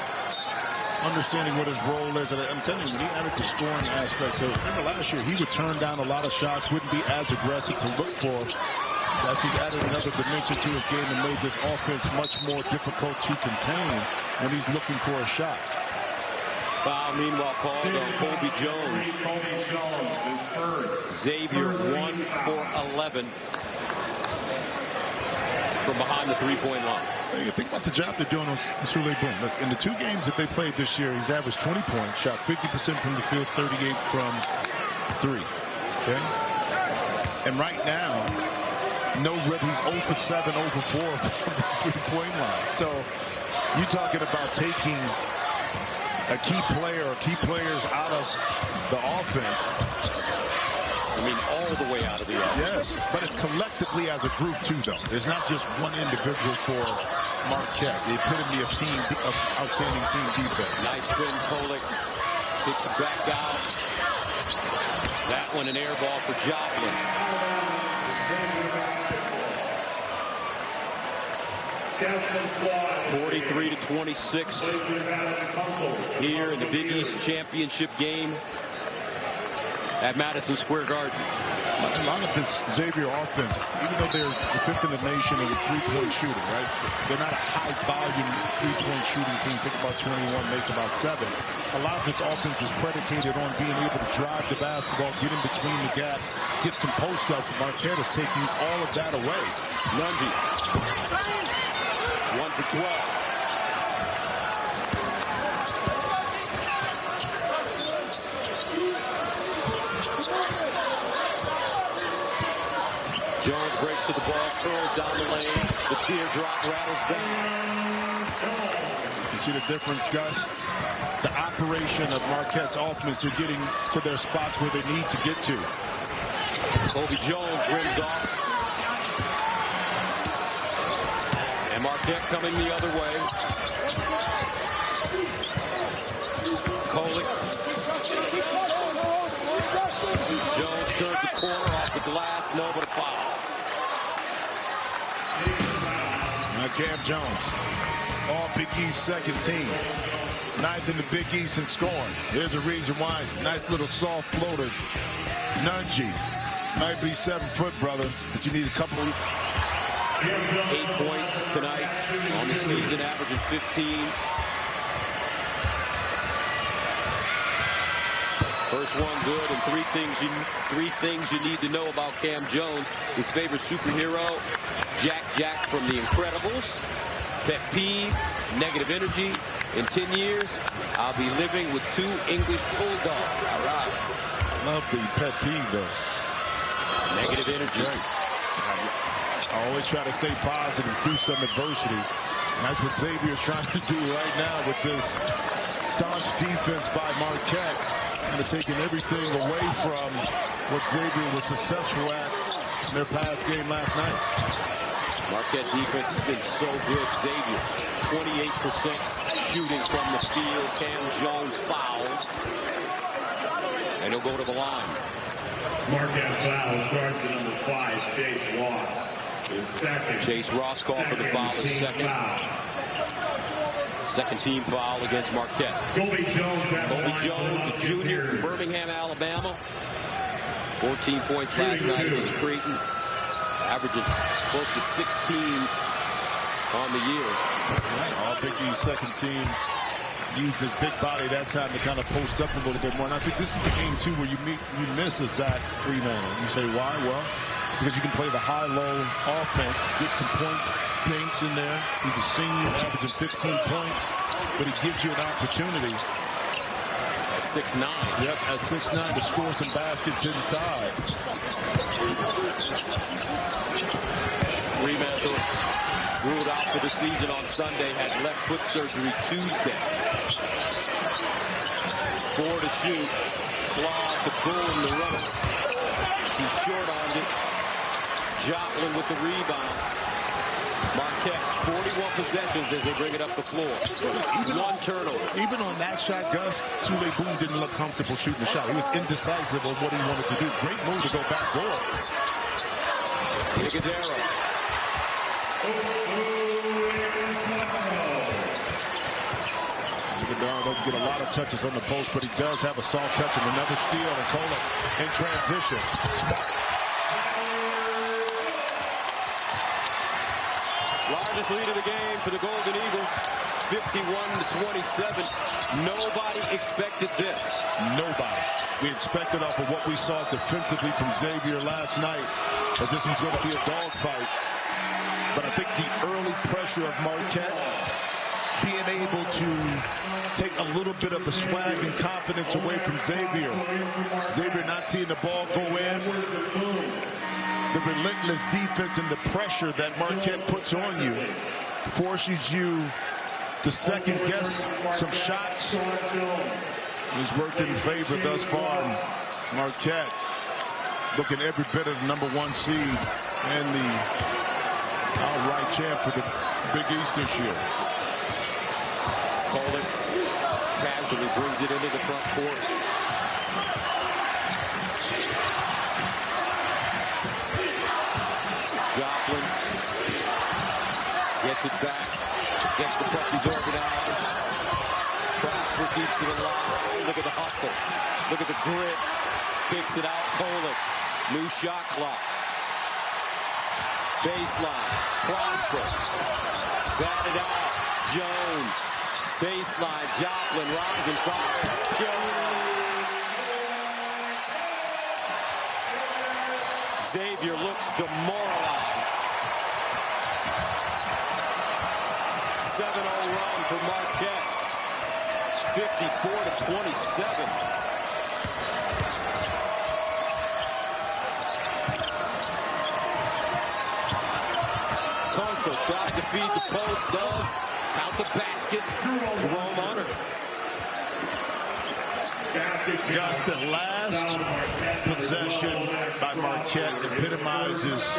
Understanding what his role is. And I'm telling you, when he added the scoring aspect to it, remember last year he would turn down a lot of shots, wouldn't be as aggressive to look for. As he's added another dimension to his game and made this offense much more difficult to contain when he's looking for a shot. Foul meanwhile called on Kobe Jones. Xavier 1 for 11 from behind the three-point line. You think about the job they're doing on Sule Boom. In the 2 games that they played this year, he's averaged 20 points, shot 50% from the field, 38 from 3. Okay? And right now, he's 0 for 7, 0 for 4 from the three-point line. So you're talking about taking a key player or key players out of the offense. I mean, all the way out of the offense. Yes, but it's collectively as a group, too, though. There's not just one individual for Marquette. They put in the outstanding team defense. Nice spin, Kolek. Kicks it back out. That one an air ball for Joplin. (43-26) here in the Big East Championship game at Madison Square Garden. A lot of this Xavier offense, even though they're the 5th in the nation in three-point shooting, right? They're not a high-volume three-point shooting team. Take about 21, make about 7. A lot of this offense is predicated on being able to drive the basketball, get in between the gaps, get some post-ups. Marquette is taking all of that away. Nunji. 1 for 12. Jones breaks to the ball, curls down the lane. The teardrop rattles down. You see the difference, Gus? The operation of Marquette's offense, they're getting to their spots where they need to get to. Kobe Jones rims off. And Marquette coming the other way. Kolek. Jones turns the corner off the glass. No, but a foul. Now Cam Jones, all Big East second team. Ninth in the Big East in scoring. There's a reason why. Nice little soft floater. Nunji. Might be 7 foot, brother, but you need a couple of 8 points tonight on the season, averaging 15. First one good, and three things you need to know about Cam Jones. His favorite superhero, Jack from The Incredibles. Pet peeve, negative energy. In 10 years, I'll be living with 2 English bulldogs. All right. Love the pet peeve, though. Negative energy. Right. I always try to stay positive through some adversity. And that's what Xavier's trying to do right now with this staunch defense by Marquette. Kind of taking everything away from what Xavier was successful at in their past game last night. Marquette defense has been so good. Xavier, 28% shooting from the field. Cam Jones fouled. And he'll go to the line. Marquette foul starts at number 5, Chase Ross. His second. Chase Ross called for the foul, his second. Second team foul against Marquette. Kobe Jones, a junior from Birmingham, Alabama. 14 points last night against Creighton. Averaging close to 16 on the year. All Big East second team used his big body that time to kind of post up a little bit more. And I think this is a game, too, where you miss a Zach Freeman. You say, why? Well, because you can play the high-low offense, get some paints in there. He's a senior, averaging 15 points, but he gives you an opportunity. At 6'9". Yep, at 6'9", to score some baskets inside. Fremantle ruled out for the season on Sunday, had left foot surgery Tuesday. 4 to shoot. Claw to Boone, the runner. He's short-armed it. Joplin with the rebound. Marquette, 41 possessions as they bring it up the floor. One turnover. Even on that shot, Gus, Sule Boone didn't look comfortable shooting the shot. He was indecisive on what he wanted to do. Great move to go back door. Nicodero. Nicodero doesn't get a lot of touches on the post, but he does have a soft touch and another steal. And Kolek in transition. Smart. Largest lead of the game for the Golden Eagles, 51-27. Nobody expected this. Nobody. We expected off of what we saw defensively from Xavier last night that this was going to be a dogfight. But I think the early pressure of Marquette being able to take a little bit of the swag and confidence away from Xavier. Xavier not seeing the ball go in. The relentless defense and the pressure that Marquette puts on you forces you to second guess some shots. He's worked in his favor thus far. Marquette looking every bit of the #1 seed and the outright champ for the Big East this year. Kolek casually brings it into the front court. Joplin gets it back. Gets the puck, he's organized. Prosper keeps it alive. Look at the hustle. Look at the grit. Kicks it out. Kolek. New shot clock. Baseline. Prosper. Batted out. Jones. Baseline. Joplin. Rising fire. Xavier looks demoralized. 7-0 run for Marquette. 54-27. Walker tried to feed the post, does. Count the basket. Jerome Hunter. Gus, the last possession by Marquette epitomizes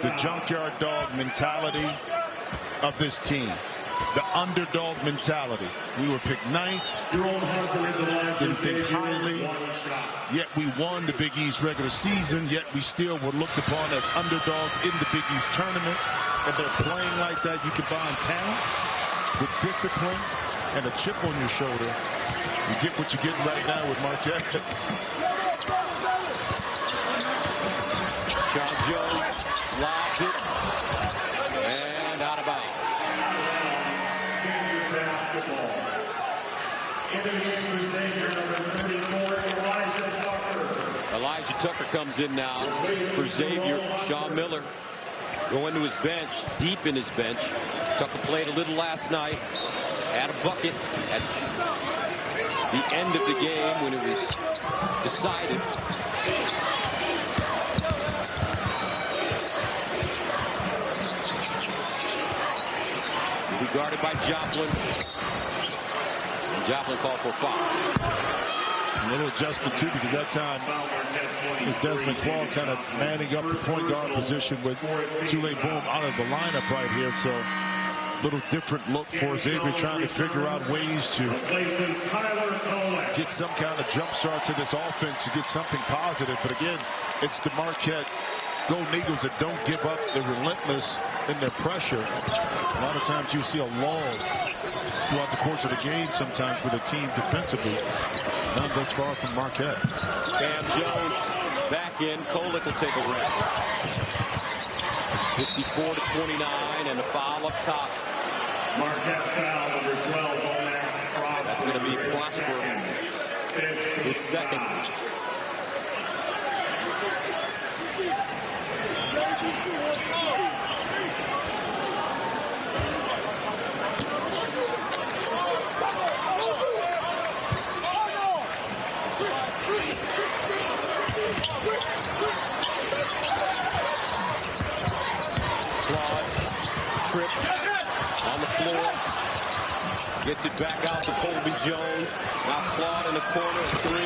the junkyard dog mentality of this team. The underdog mentality. We were picked 9th, didn't think highly, yet we won the Big East regular season, yet we still were looked upon as underdogs in the Big East tournament. And they're playing like that. You combine talent with discipline and a chip on your shoulder. You get what you're getting right now with Marquette. Sean Jones lobbed it. And out of bounds. Elijah Tucker comes in now for Xavier. Sean Miller going to his bench, deep in his bench. Tucker played a little last night, had a bucket at the end of the game when it was decided. He'll be guarded by Joplin. And Joplin called for a foul. A little adjustment too, because that time is Desmond Claude kind of manning up the point guard position with Sule Boom out of the lineup right here. So a little different look for Xavier, trying to figure out ways to get some kind of jump start to this offense, to get something positive. But again, it's the Marquette Golden Eagles that don't give up. They're relentless in their pressure. A lot of times you see a lull throughout the course of the game sometimes with a team defensively. Not thus far from Marquette. Cam Jones back in. Kolick will take a rest. 54-29 and a foul up top. Marquette foul number 12. That's going to be Prosper. His second. Trip on the floor. Gets it back out to Colby Jones. Now Claude in the corner. 3.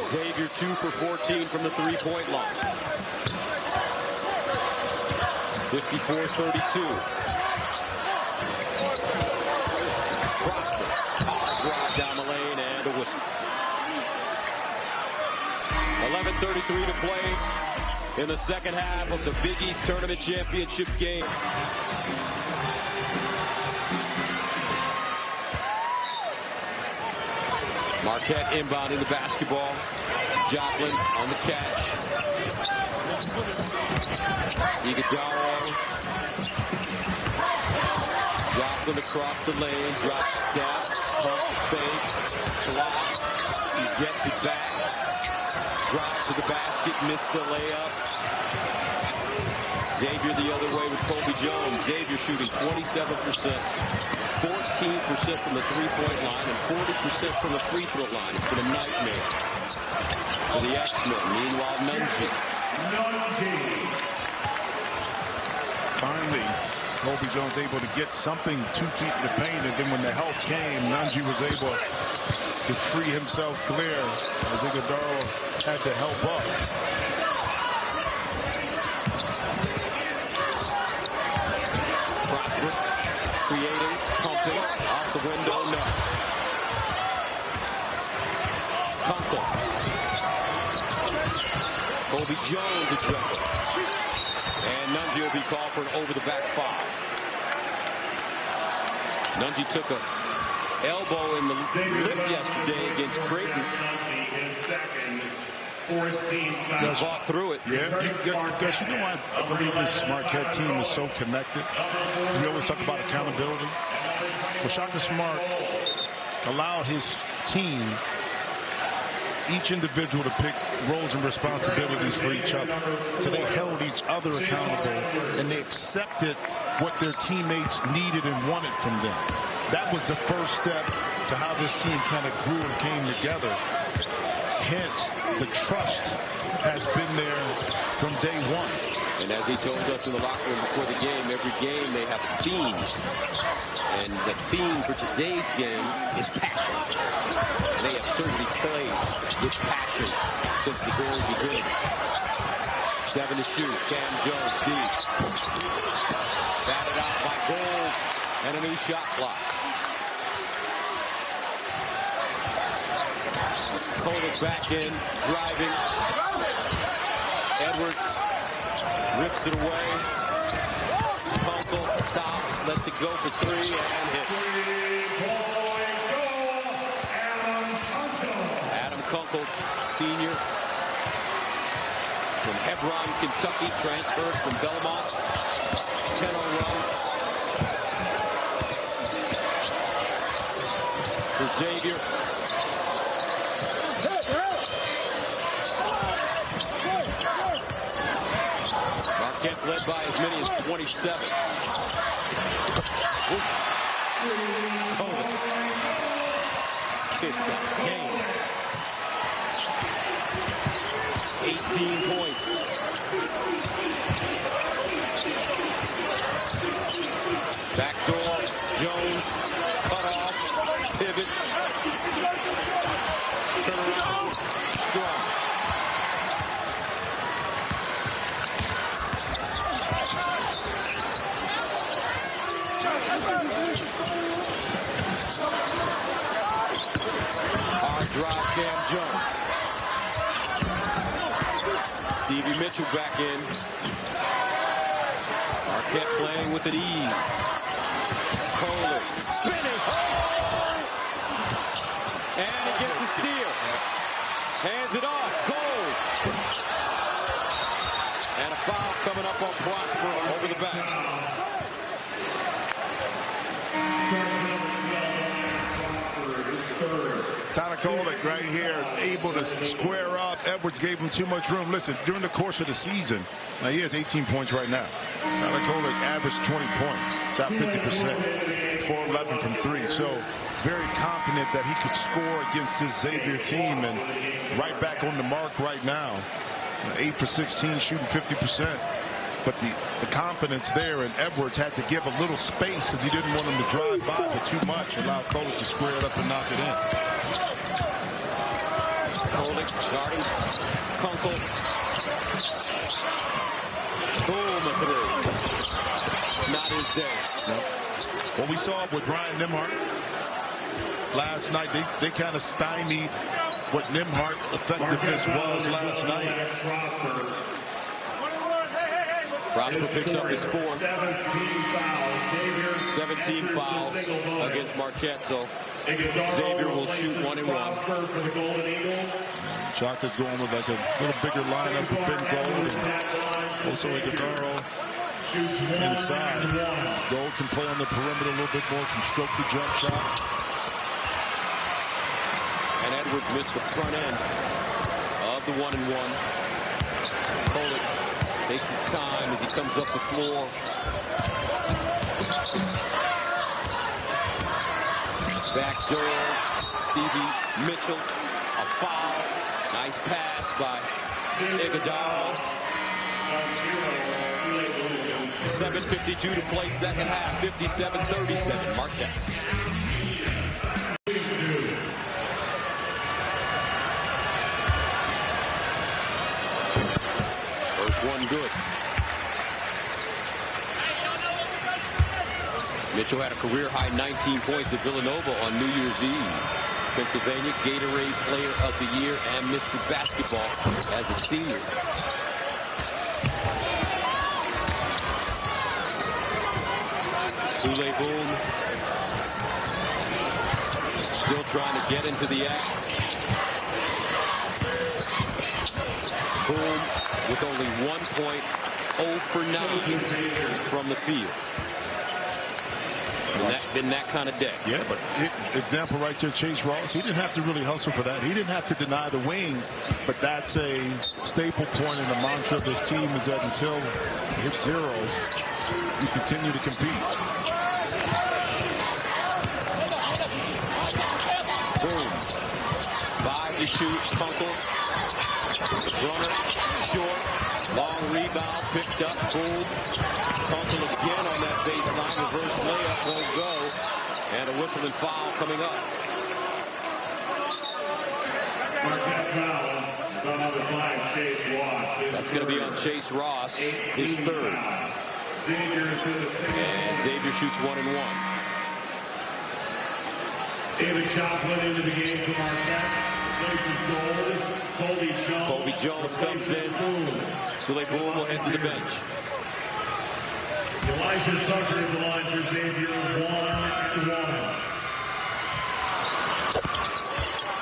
Xavier 2 for 14 from the three-point line. 54-32. Prosper. Hard drive down the lane and a whistle. 11:33 to play in the second half of the Big East Tournament Championship game. Marquette inbounding the basketball. Joplin on the catch. Iguodaro. Joplin across the lane. Drop step. Pump fake. Block. He gets it back. Drive to the basket, missed the layup. Xavier the other way with Colby Jones. Xavier shooting 27%, 14% from the three-point line, and 40% from the free throw line. It's been a nightmare for the X-Men. Meanwhile, Nunji. Finally, Colby Jones able to get something 2 feet in the paint, and then when the help came, Nunji was able to free himself clear as Iguodaro had to help up. Prosper creating, pumping, off the window, no. Kunkel. Colby Jones a jumper. And Nunji will be called for an over-the-back foul. Nunji took a elbow in the lip yesterday against Creighton. He fought through it. Yeah, Gus, you know why I believe this Marquette team is so connected? We always talk about accountability. Well, Shaka Smart allowed his team, each individual, to pick roles and responsibilities for each other. So they held each other accountable, and they accepted what their teammates needed and wanted from them. That was the first step to how this team kind of grew and came together. Hence, the trust has been there from day one. And as he told us in the locker room before the game, every game they have a theme. And the theme for today's game is passion. They have certainly played with passion since the very beginning. 7 to shoot. Cam Jones deep. Batted out by Gold. And a new shot clock. Kolek back in, driving. Edwards rips it away. Kunkel stops, lets it go for 3 and hits. Adam Kunkel, senior from Hebron, Kentucky, transferred from Belmont. 10-0 run for Xavier. Marquette's led by as many as 27. Kolek. This kid's got game. 18 points. Backdoor. Jones. Cut off. Pivots. Turn around. Strong. Hard drive, Cam Jones. Stevie Mitchell back in. Marquette playing with at ease. Kolek spinning. Oh! And he gets a steal. Hands it off. Gold. And a foul coming up on Prosper over the back. Tyler Kolek right here, able to square up. Edwards gave him too much room. Listen, during the course of the season, now he has 18 points right now. Tyler Kolek averaged 20 points. Shot 50%. 4-11 from 3. So very confident that he could score against this Xavier team, and right back on the mark right now. 8 for 16, shooting 50%. But the confidence there, and Edwards had to give a little space because he didn't want him to drive by, but too much allowed Kolek to square it up and knock it in. Kolek guarding Kunkel. Boom, a 3. Not his day. No. What we saw with Ryan Nembhard last night, they kind of stymied what Nembhard effectiveness was last night. Prosper picks up his 4th. 17 fouls against Marquette, so Xavier will shoot 1 and 1. Shaka's going with like a little bigger lineup for Ben Gold and also Iguodaro inside. Gold can play on the perimeter a little bit more, can stroke the jump shot. And Edwards missed the front end of the 1 and 1. Kolek takes his time as he comes up the floor. Back door, Stevie Mitchell, a foul. Nice pass by Iguodaro. 7:52 to play second half, 57-37, Marquette. First one good. Mitchell had a career-high 19 points at Villanova on New Year's Eve. Pennsylvania Gatorade Player of the Year and Mr. Basketball as a senior. Sule Boom still trying to get into the act. Boom with only 1 point, 0 for 9 from the field. Been that kind of day. Yeah, but example right there, Chase Ross, he didn't have to really hustle for that. He didn't have to deny the wing, but that's a staple point in the mantra of this team is that until it hits zeros, you continue to compete. Boom. 5 to shoot. Kunkel. Runner. Short. Long rebound. Picked up. Boom. Kunkel again on that baseline. Reverse layup. Won't go. And a whistle and foul coming up. Marquette foul. That's going to be on Chase Ross, his third. And Xavier shoots 1 and 1. David Choplin into the game for Marquette. Places gold. Colby Jones comes in. Sule Boom will head to the bench. Elijah Tucker is the line for Xavier. 1 and 1.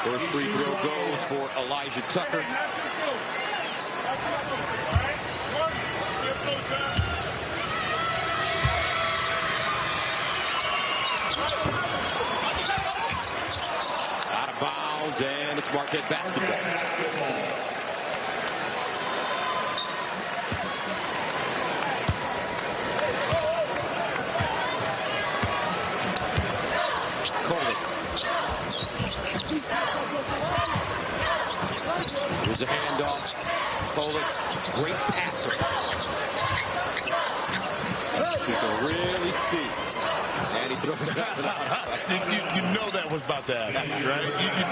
First free throw goes for Elijah Tucker. Out of bounds, and it's Marquette basketball. There's a handoff. Kolek, great passer. You can really see. And he throws that you know that was about to happen, right?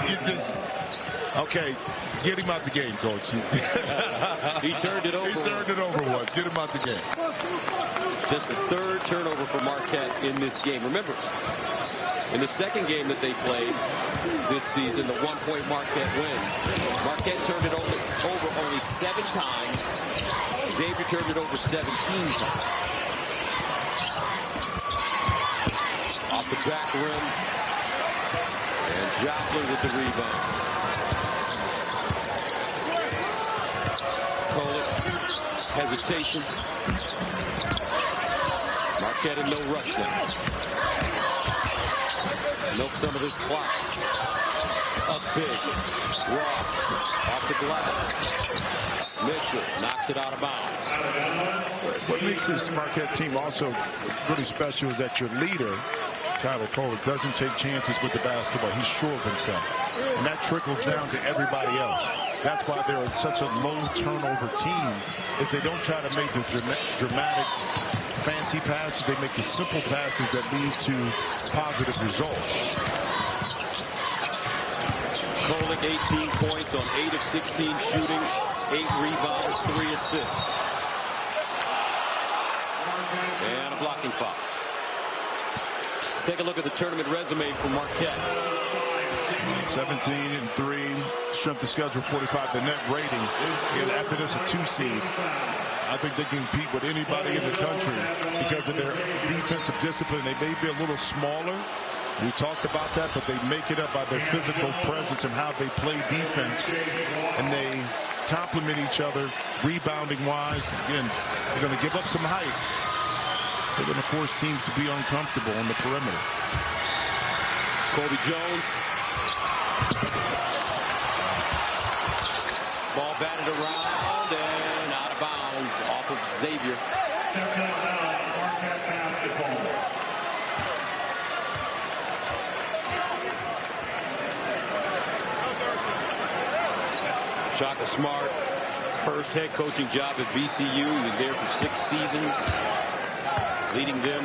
You just, okay, get him out the game, coach. He turned it over. He turned it over once. Get him out the game. Just the third turnover for Marquette in this game. Remember, in the second game that they played this season, the 1-point Marquette win, Marquette turned it over only 7 times. Xavier turned it over 17 times. Off the back rim. And Joplin with the rebound. Kolek, hesitation. Marquette in no rush now. Milk some of this clock. Up big. Ross off the glass. Mitchell knocks it out of bounds. What makes this Marquette team also really special is that your leader, Tyler Kolek, doesn't take chances with the basketball. He's sure of himself. And that trickles down to everybody else. That's why they're such a low turnover team, is they don't try to make the dramatic fancy passes. They make the simple passes that lead to positive results. Kolek 18 points on 8 of 16 shooting, 8 rebounds, 3 assists. And a blocking foul. Let's take a look at the tournament resume for Marquette. 17-3, strength of schedule 45. The net rating is, after this, a 2 seed. I think they can compete with anybody in the country because of their defensive discipline. They may be a little smaller. We talked about that, but they make it up by their physical presence and how they play defense. And they complement each other rebounding-wise. Again, they're going to give up some height. They're going to force teams to be uncomfortable on the perimeter. Colby Jones. Ball batted around and out of bounds off of Xavier. Shaka Smart, first head coaching job at VCU. He was there for 6 seasons, leading them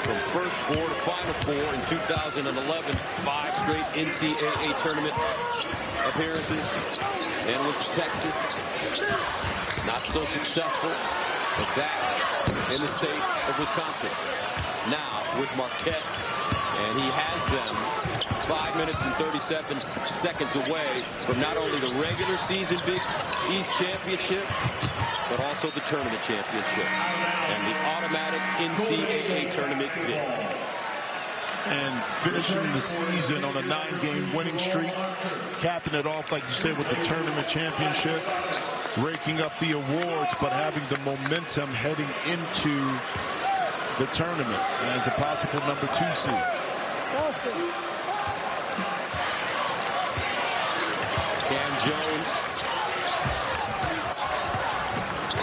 from first 4 to final 4 in 2011. 5 straight NCAA tournament appearances. And went to Texas. Not so successful, but back in the state of Wisconsin. Now with Marquette. And he has them 5 minutes and 37 seconds away from not only the regular season Big East championship, but also the tournament championship and the automatic NCAA tournament bid. And finishing the season on a 9-game winning streak, capping it off, like you said, with the tournament championship, raking up the awards, but having the momentum heading into the tournament as a possible number 2 seed. Cam Jones.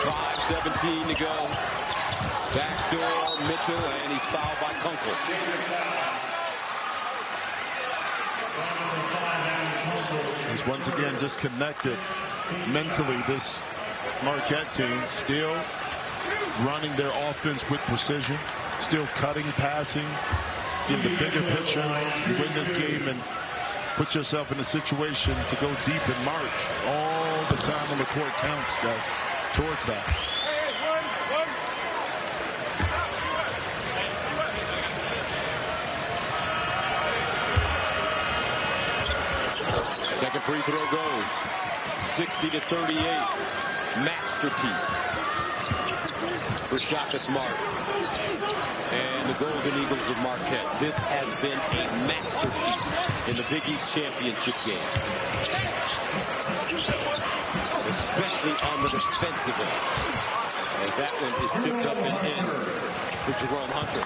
5:17 to go. Backdoor Mitchell, and he's fouled by Kunkel. Is once again just connected mentally. This Marquette team still running their offense with precision, still cutting, passing. In the bigger picture, you win this game and put yourself in a situation to go deep in March. All the time on the court counts, guys, towards that. Second free throw goes. 60-38. Masterpiece for Shaka Smart and the Golden Eagles of Marquette. This has been a masterpiece in the Big East championship game, especially on the defensive end, as that one is tipped up and in for Jerome Hunter.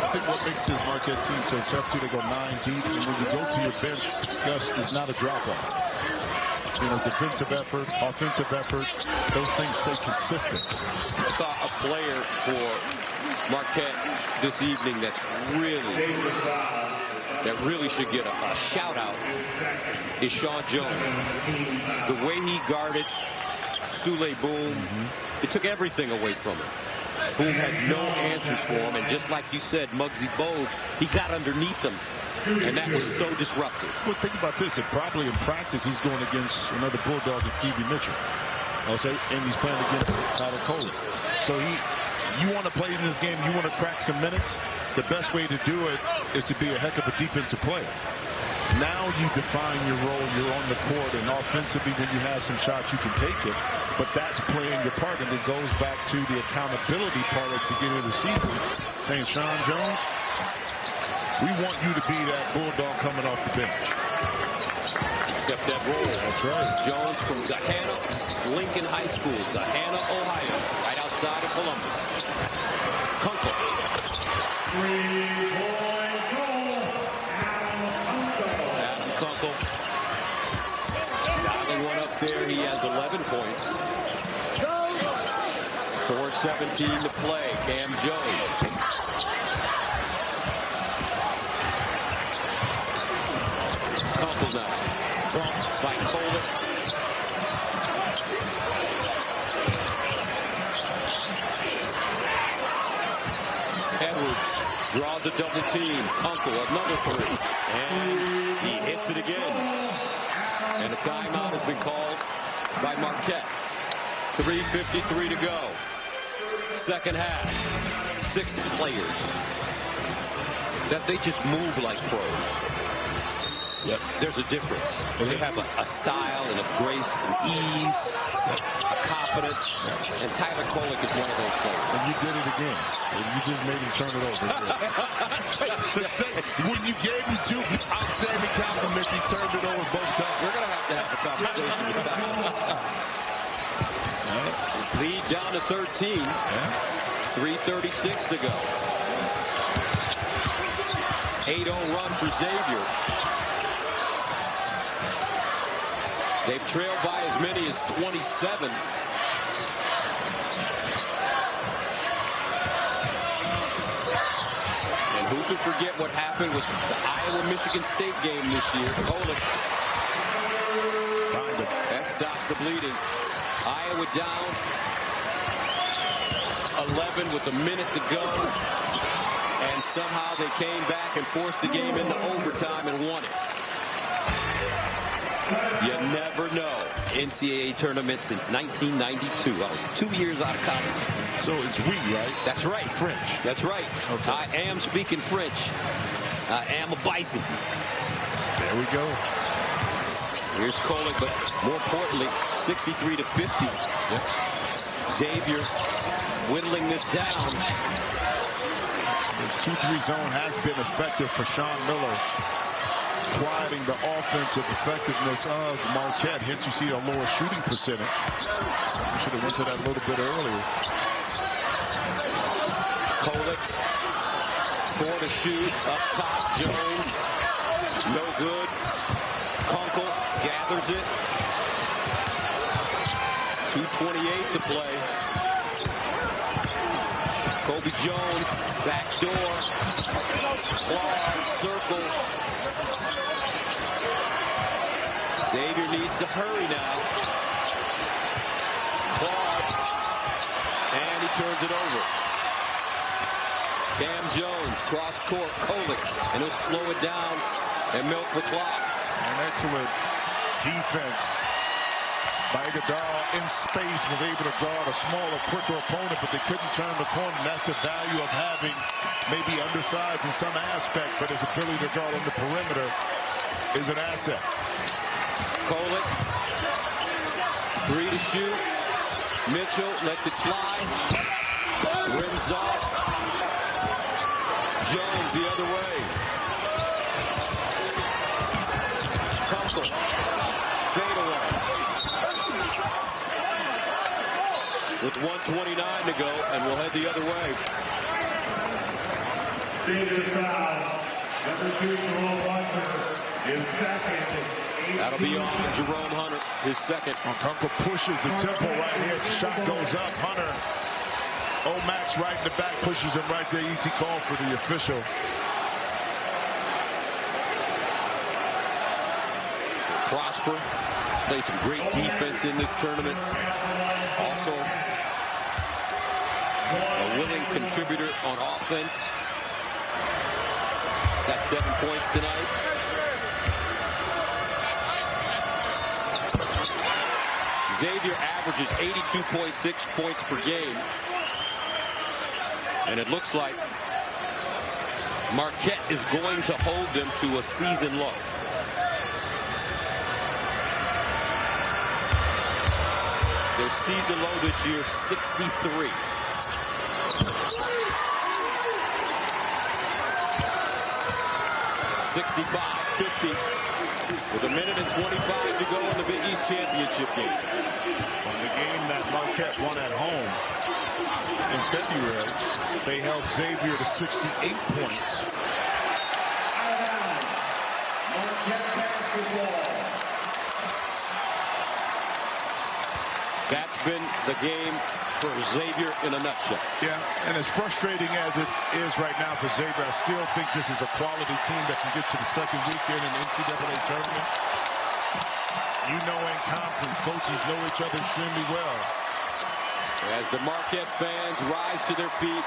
I think what makes this Marquette team so sharp too, they go 9 deep, and when you go to your bench, Gus, is not a drop-off. You know, defensive effort, offensive effort, those things stay consistent. I thought a player for Marquette this evening that really should get a shout out is Sean Jones. The way he guarded Sule Boom, it took everything away from him. Boom had no answers for him, and just like you said, Muggsy Bogues, he got underneath him, and that was so disruptive. Well, think about this. And probably in practice, he's going against another Bulldog and Stevie Mitchell. I'll say, and he's playing against Tyler Cole. So you want to play in this game, you want to crack some minutes, the best way to do it is to be a heck of a defensive player. Now you define your role, you're on the court, and offensively when you have some shots, you can take it. But that's playing your part, and it goes back to the accountability part at the beginning of the season, saying, Sean Jones, we want you to be that Bulldog coming off the bench. Accept that role. That's right. Jones from Gahanna Lincoln High School, Gahanna, Ohio, right outside of Columbus. Kunkel. 3-point goal. Adam Kunkel. Dialing one up there. He has 11 points. 4:17 to play. Cam Jones. Kunkel now. Bumped by Kohler. Edwards draws a double team. Kunkel, another three. And he hits it again. And a timeout has been called by Marquette. 3:53 to go. Second half. 60 players. That they just move like pros. Yep. There's a difference. They have a style and a grace and ease, a confidence, and Tyler Kolek is one of those players. And you did it again. And you just made him turn it over. When you gave him 2 outstanding compliments, he turned it over both times. We're going to have a conversation with Tyler. Lead down to 13. 3:36 to go. 8-0 run for Xavier. They've trailed by as many as 27. And who could forget what happened with the Iowa-Michigan State game this year? Kolek. That stops the bleeding. Iowa down 11 with a minute to go. And somehow they came back and forced the game into overtime and won it. You never know. NCAA tournament since 1992. I was 2 years out of college. So it's we, right? That's right. French. That's right. Okay. I am speaking French. I am a bison. There we go. Here's Kolek, but more importantly, 63 to 50. Yep. Xavier whittling this down. This 2-3 zone has been effective for Sean Miller, quieting the offensive effectiveness of Marquette. Hence, you see a lower shooting percentage. We should have went to that a little bit earlier. Kolek, 4 to shoot, up top, Jones, no good. Kunkel gathers it. 2:28 to play. Kobe Jones, back door, claws, circles. Xavier needs to hurry now. Clark. And he turns it over. Cam Jones, cross court, Kolick, and he'll slow it down and milk the clock. An excellent defense by Iguodala in space, was able to guard a smaller, quicker opponent, but they couldn't turn the corner. And that's the value of having maybe undersized in some aspect, but his ability to guard on the perimeter is an asset. Kolick, 3 to shoot. Mitchell lets it fly. Rims off. Jones the other way. Kunkel. Fade away. With 1:29 to go, and we'll head the other way. Senior foul. Number 2, Jerome Hunter, is second. That'll be on Jerome Hunter, his second. Kunkel pushes the tempo right here. Shot goes up. Hunter. Max right in the back, pushes him right there. Easy call for the official. Prosper played some great defense in this tournament. Also a willing contributor on offense. He's got 7 points tonight. Xavier averages 82.6 points per game. And it looks like Marquette is going to hold them to a season low. Their season low this year, 63. (65-50) with 1:25 to go in the Big East Championship game. On the game that Marquette won at home in February, they held Xavier to 68 points. That's been the game for Xavier in a nutshell. Yeah, and as frustrating as it is right now for Xavier, I still think this is a quality team that can get to the second weekend in the NCAA tournament. You know, in conference, coaches know each other extremely well. As the Marquette fans rise to their feet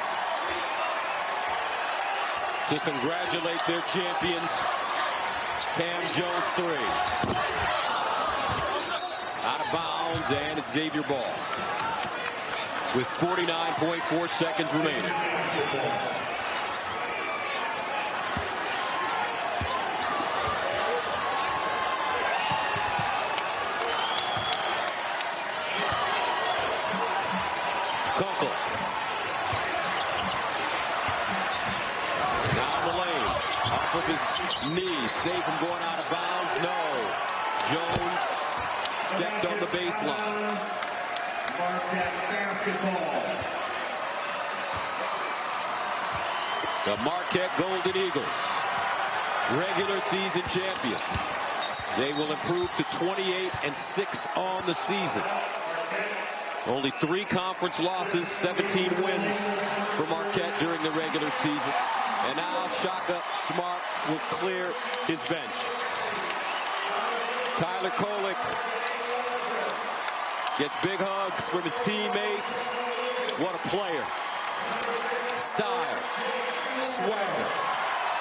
to congratulate their champions, Cam Jones 3. Out of bounds, and it's Xavier ball with 49.4 seconds remaining. Kunkel. Down the lane. Off with his knee. Safe from going out of bounds. No. Jones stepped on the baseline. Marquette basketball. The Marquette Golden Eagles, regular season champions. They will improve to 28-6 on the season. Only 3 conference losses, 17 wins for Marquette during the regular season. And now Shaka Smart will clear his bench. Tyler Kolick gets big hugs from his teammates. What a player. Style, swagger,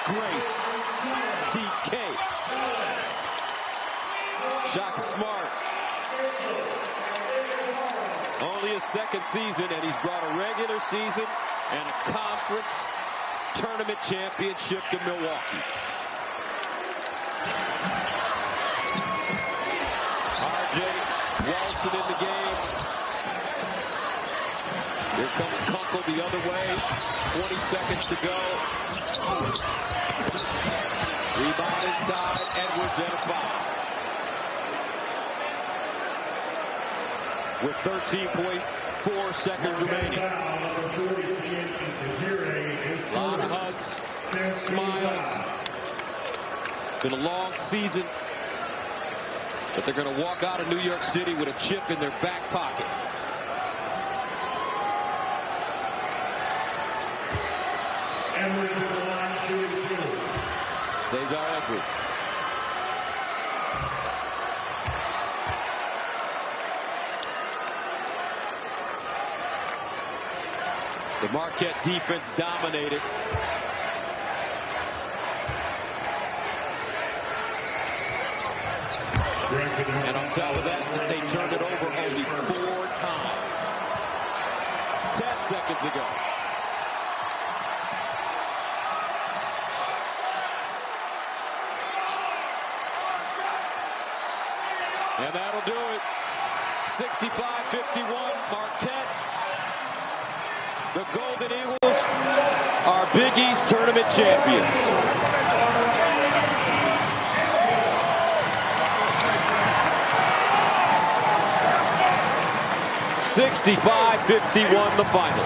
grace, TK. Shaka Smart. Only his second season, and he's brought a regular season and a conference tournament championship to Milwaukee. RJ Walson in the game. Here comes Kunkel the other way. 20 seconds to go. Rebound inside. Edwards and a foul. With 13.4 seconds remaining. A lot of hugs, smiles. Been a long season, but they're going to walk out of New York City with a chip in their back pocket. Edwards in the line, shooting 2. Cesar Edwards. The Marquette defense dominated. And on top of that, they turned it over only 4 times. 10 seconds ago. And that'll do it. 65-51, Marquette. The Golden Eagles are Big East tournament champions. (65-51) the final.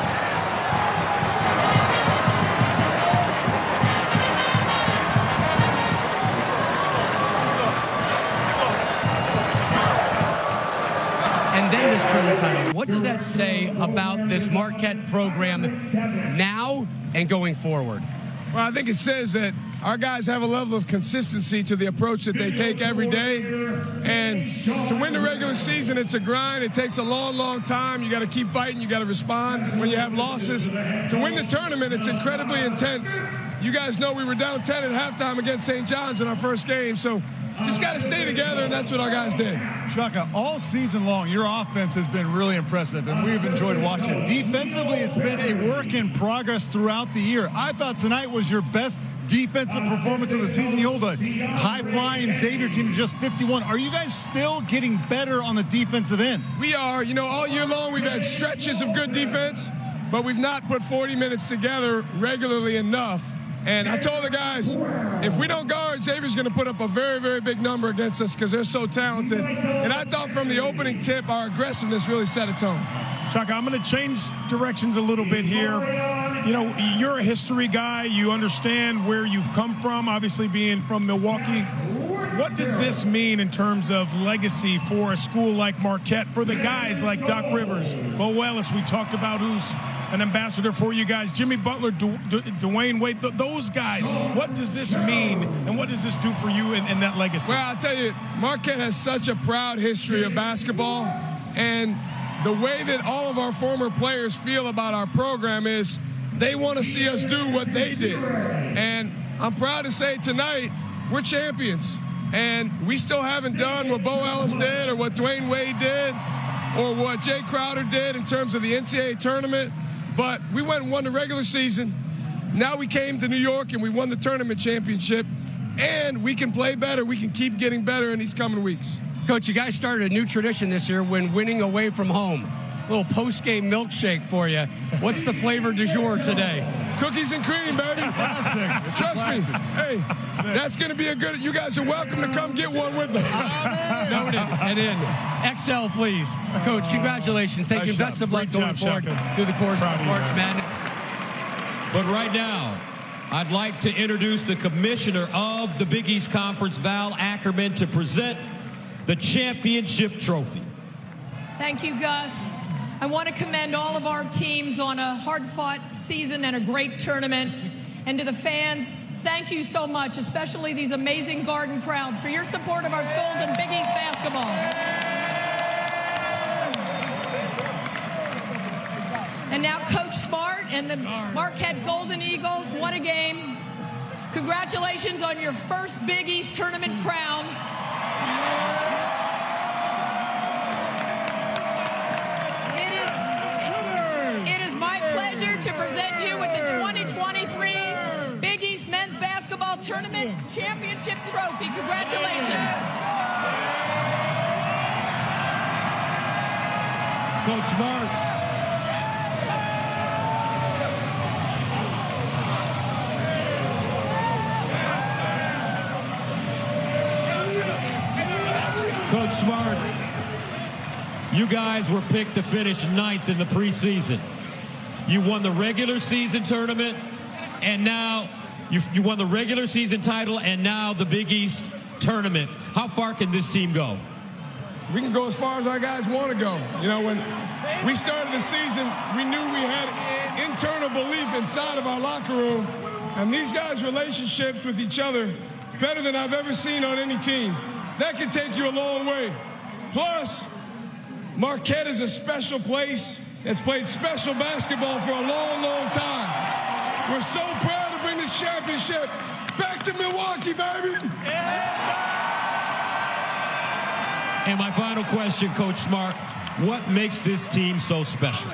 And then this tournament title. What does that say about this Marquette program now and going forward? Well, I think it says that our guys have a level of consistency to the approach that they take every day. And to win the regular season, it's a grind. It takes a long, long time. You got to keep fighting. You got to respond when you have losses. To win the tournament, it's incredibly intense. You guys know we were down 10 at halftime against St. John's in our first game. So just got to stay together, and that's what our guys did. Shaka, all season long, your offense has been really impressive, and we've enjoyed watching it. Defensively, it's been a work in progress throughout the year. I thought tonight was your best defensive performance of the season. You hold a high-flying Xavier team to just 51. Are you guys still getting better on the defensive end? We are. You know, all year long we've had stretches of good defense, but we've not put 40 minutes together regularly enough. And I told the guys, if we don't guard, Xavier's going to put up a very, very big number against us because they're so talented. And I thought from the opening tip, our aggressiveness really set a tone. Shaka, I'm going to change directions a little bit here. You know, you're a history guy. You understand where you've come from, obviously being from Milwaukee. What does this mean in terms of legacy for a school like Marquette, for the guys like Doc Rivers, Bo Ellis, we talked about, who's an ambassador for you guys, Jimmy Butler, Dwayne Wade, those guys? What does this mean, and what does this do for you in that legacy? Well, I'll tell you, Marquette has such a proud history of basketball, and the way that all of our former players feel about our program is they want to see us do what they did. And I'm proud to say tonight, we're champions. And we still haven't done what Bo Ellis did or what Dwayne Wade did or what Jay Crowder did in terms of the NCAA tournament. But we went and won the regular season. Now we came to New York and we won the tournament championship. And we can play better. We can keep getting better in these coming weeks. Coach, you guys started a new tradition this year when winning away from home. A little post-game milkshake for you. What's the flavor du jour today? Cookies and cream, baby. Classic. Trust me. Hey, that's going to be a good. You guys are welcome to come get one with us. Noted and in. XL, please. Coach, congratulations. Thank you. Best of luck going forward through the course of March Madness. But right now, I'd like to introduce the commissioner of the Big East Conference, Val Ackerman, to present the championship trophy. Thank you, Gus. I want to commend all of our teams on a hard-fought season and a great tournament. And to the fans, thank you so much, especially these amazing Garden crowds, for your support of our schools and Big East basketball. And now Coach Smart and the Marquette Golden Eagles, what a game. Congratulations on your first Big East tournament crown. To present you with the 2023 Big East Men's Basketball Tournament Championship Trophy. Congratulations. Coach Smart. Coach Smart, you guys were picked to finish 9th in the preseason. You won the regular season tournament, and now you won the regular season title, and now the Big East tournament. How far can this team go? We can go as far as our guys want to go. You know, when we started the season, we knew we had internal belief inside of our locker room, and these guys' relationships with each other is better than I've ever seen on any team. That can take you a long way. Plus, Marquette is a special place. that's played special basketball for a long, long time. We're so proud to bring this championship back to Milwaukee, baby. And my final question, Coach Smart, what makes this team so special?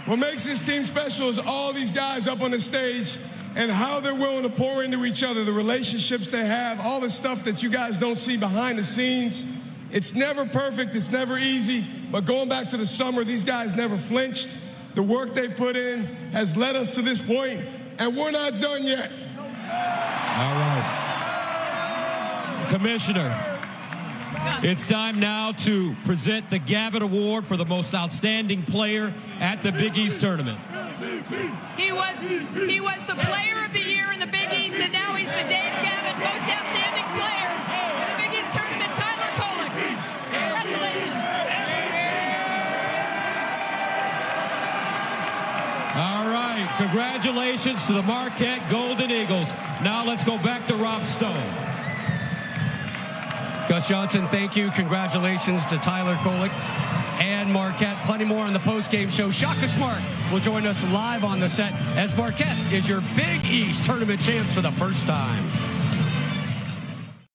What makes this team special is all these guys up on the stage and how they're willing to pour into each other, the relationships they have, all the stuff that you guys don't see behind the scenes. It's never perfect, it's never easy, but going back to the summer, these guys never flinched. The work they put in has led us to this point, and we're not done yet. All right. Commissioner, it's time now to present the Gavitt Award for the most outstanding player at the Big East tournament. He was the player of the year in the Big East, and now he's the Dave Gavitt most outstanding player in the Big East tournament, Tyler Kolek. Congratulations. All right, congratulations to the Marquette Golden Eagles. Now let's go back to Rob Stone. Gus Johnson, thank you. Congratulations to Tyler Kolek and Marquette. Plenty more on the post-game show. Shaka Smart will join us live on the set as Marquette is your Big East tournament champs for the first time.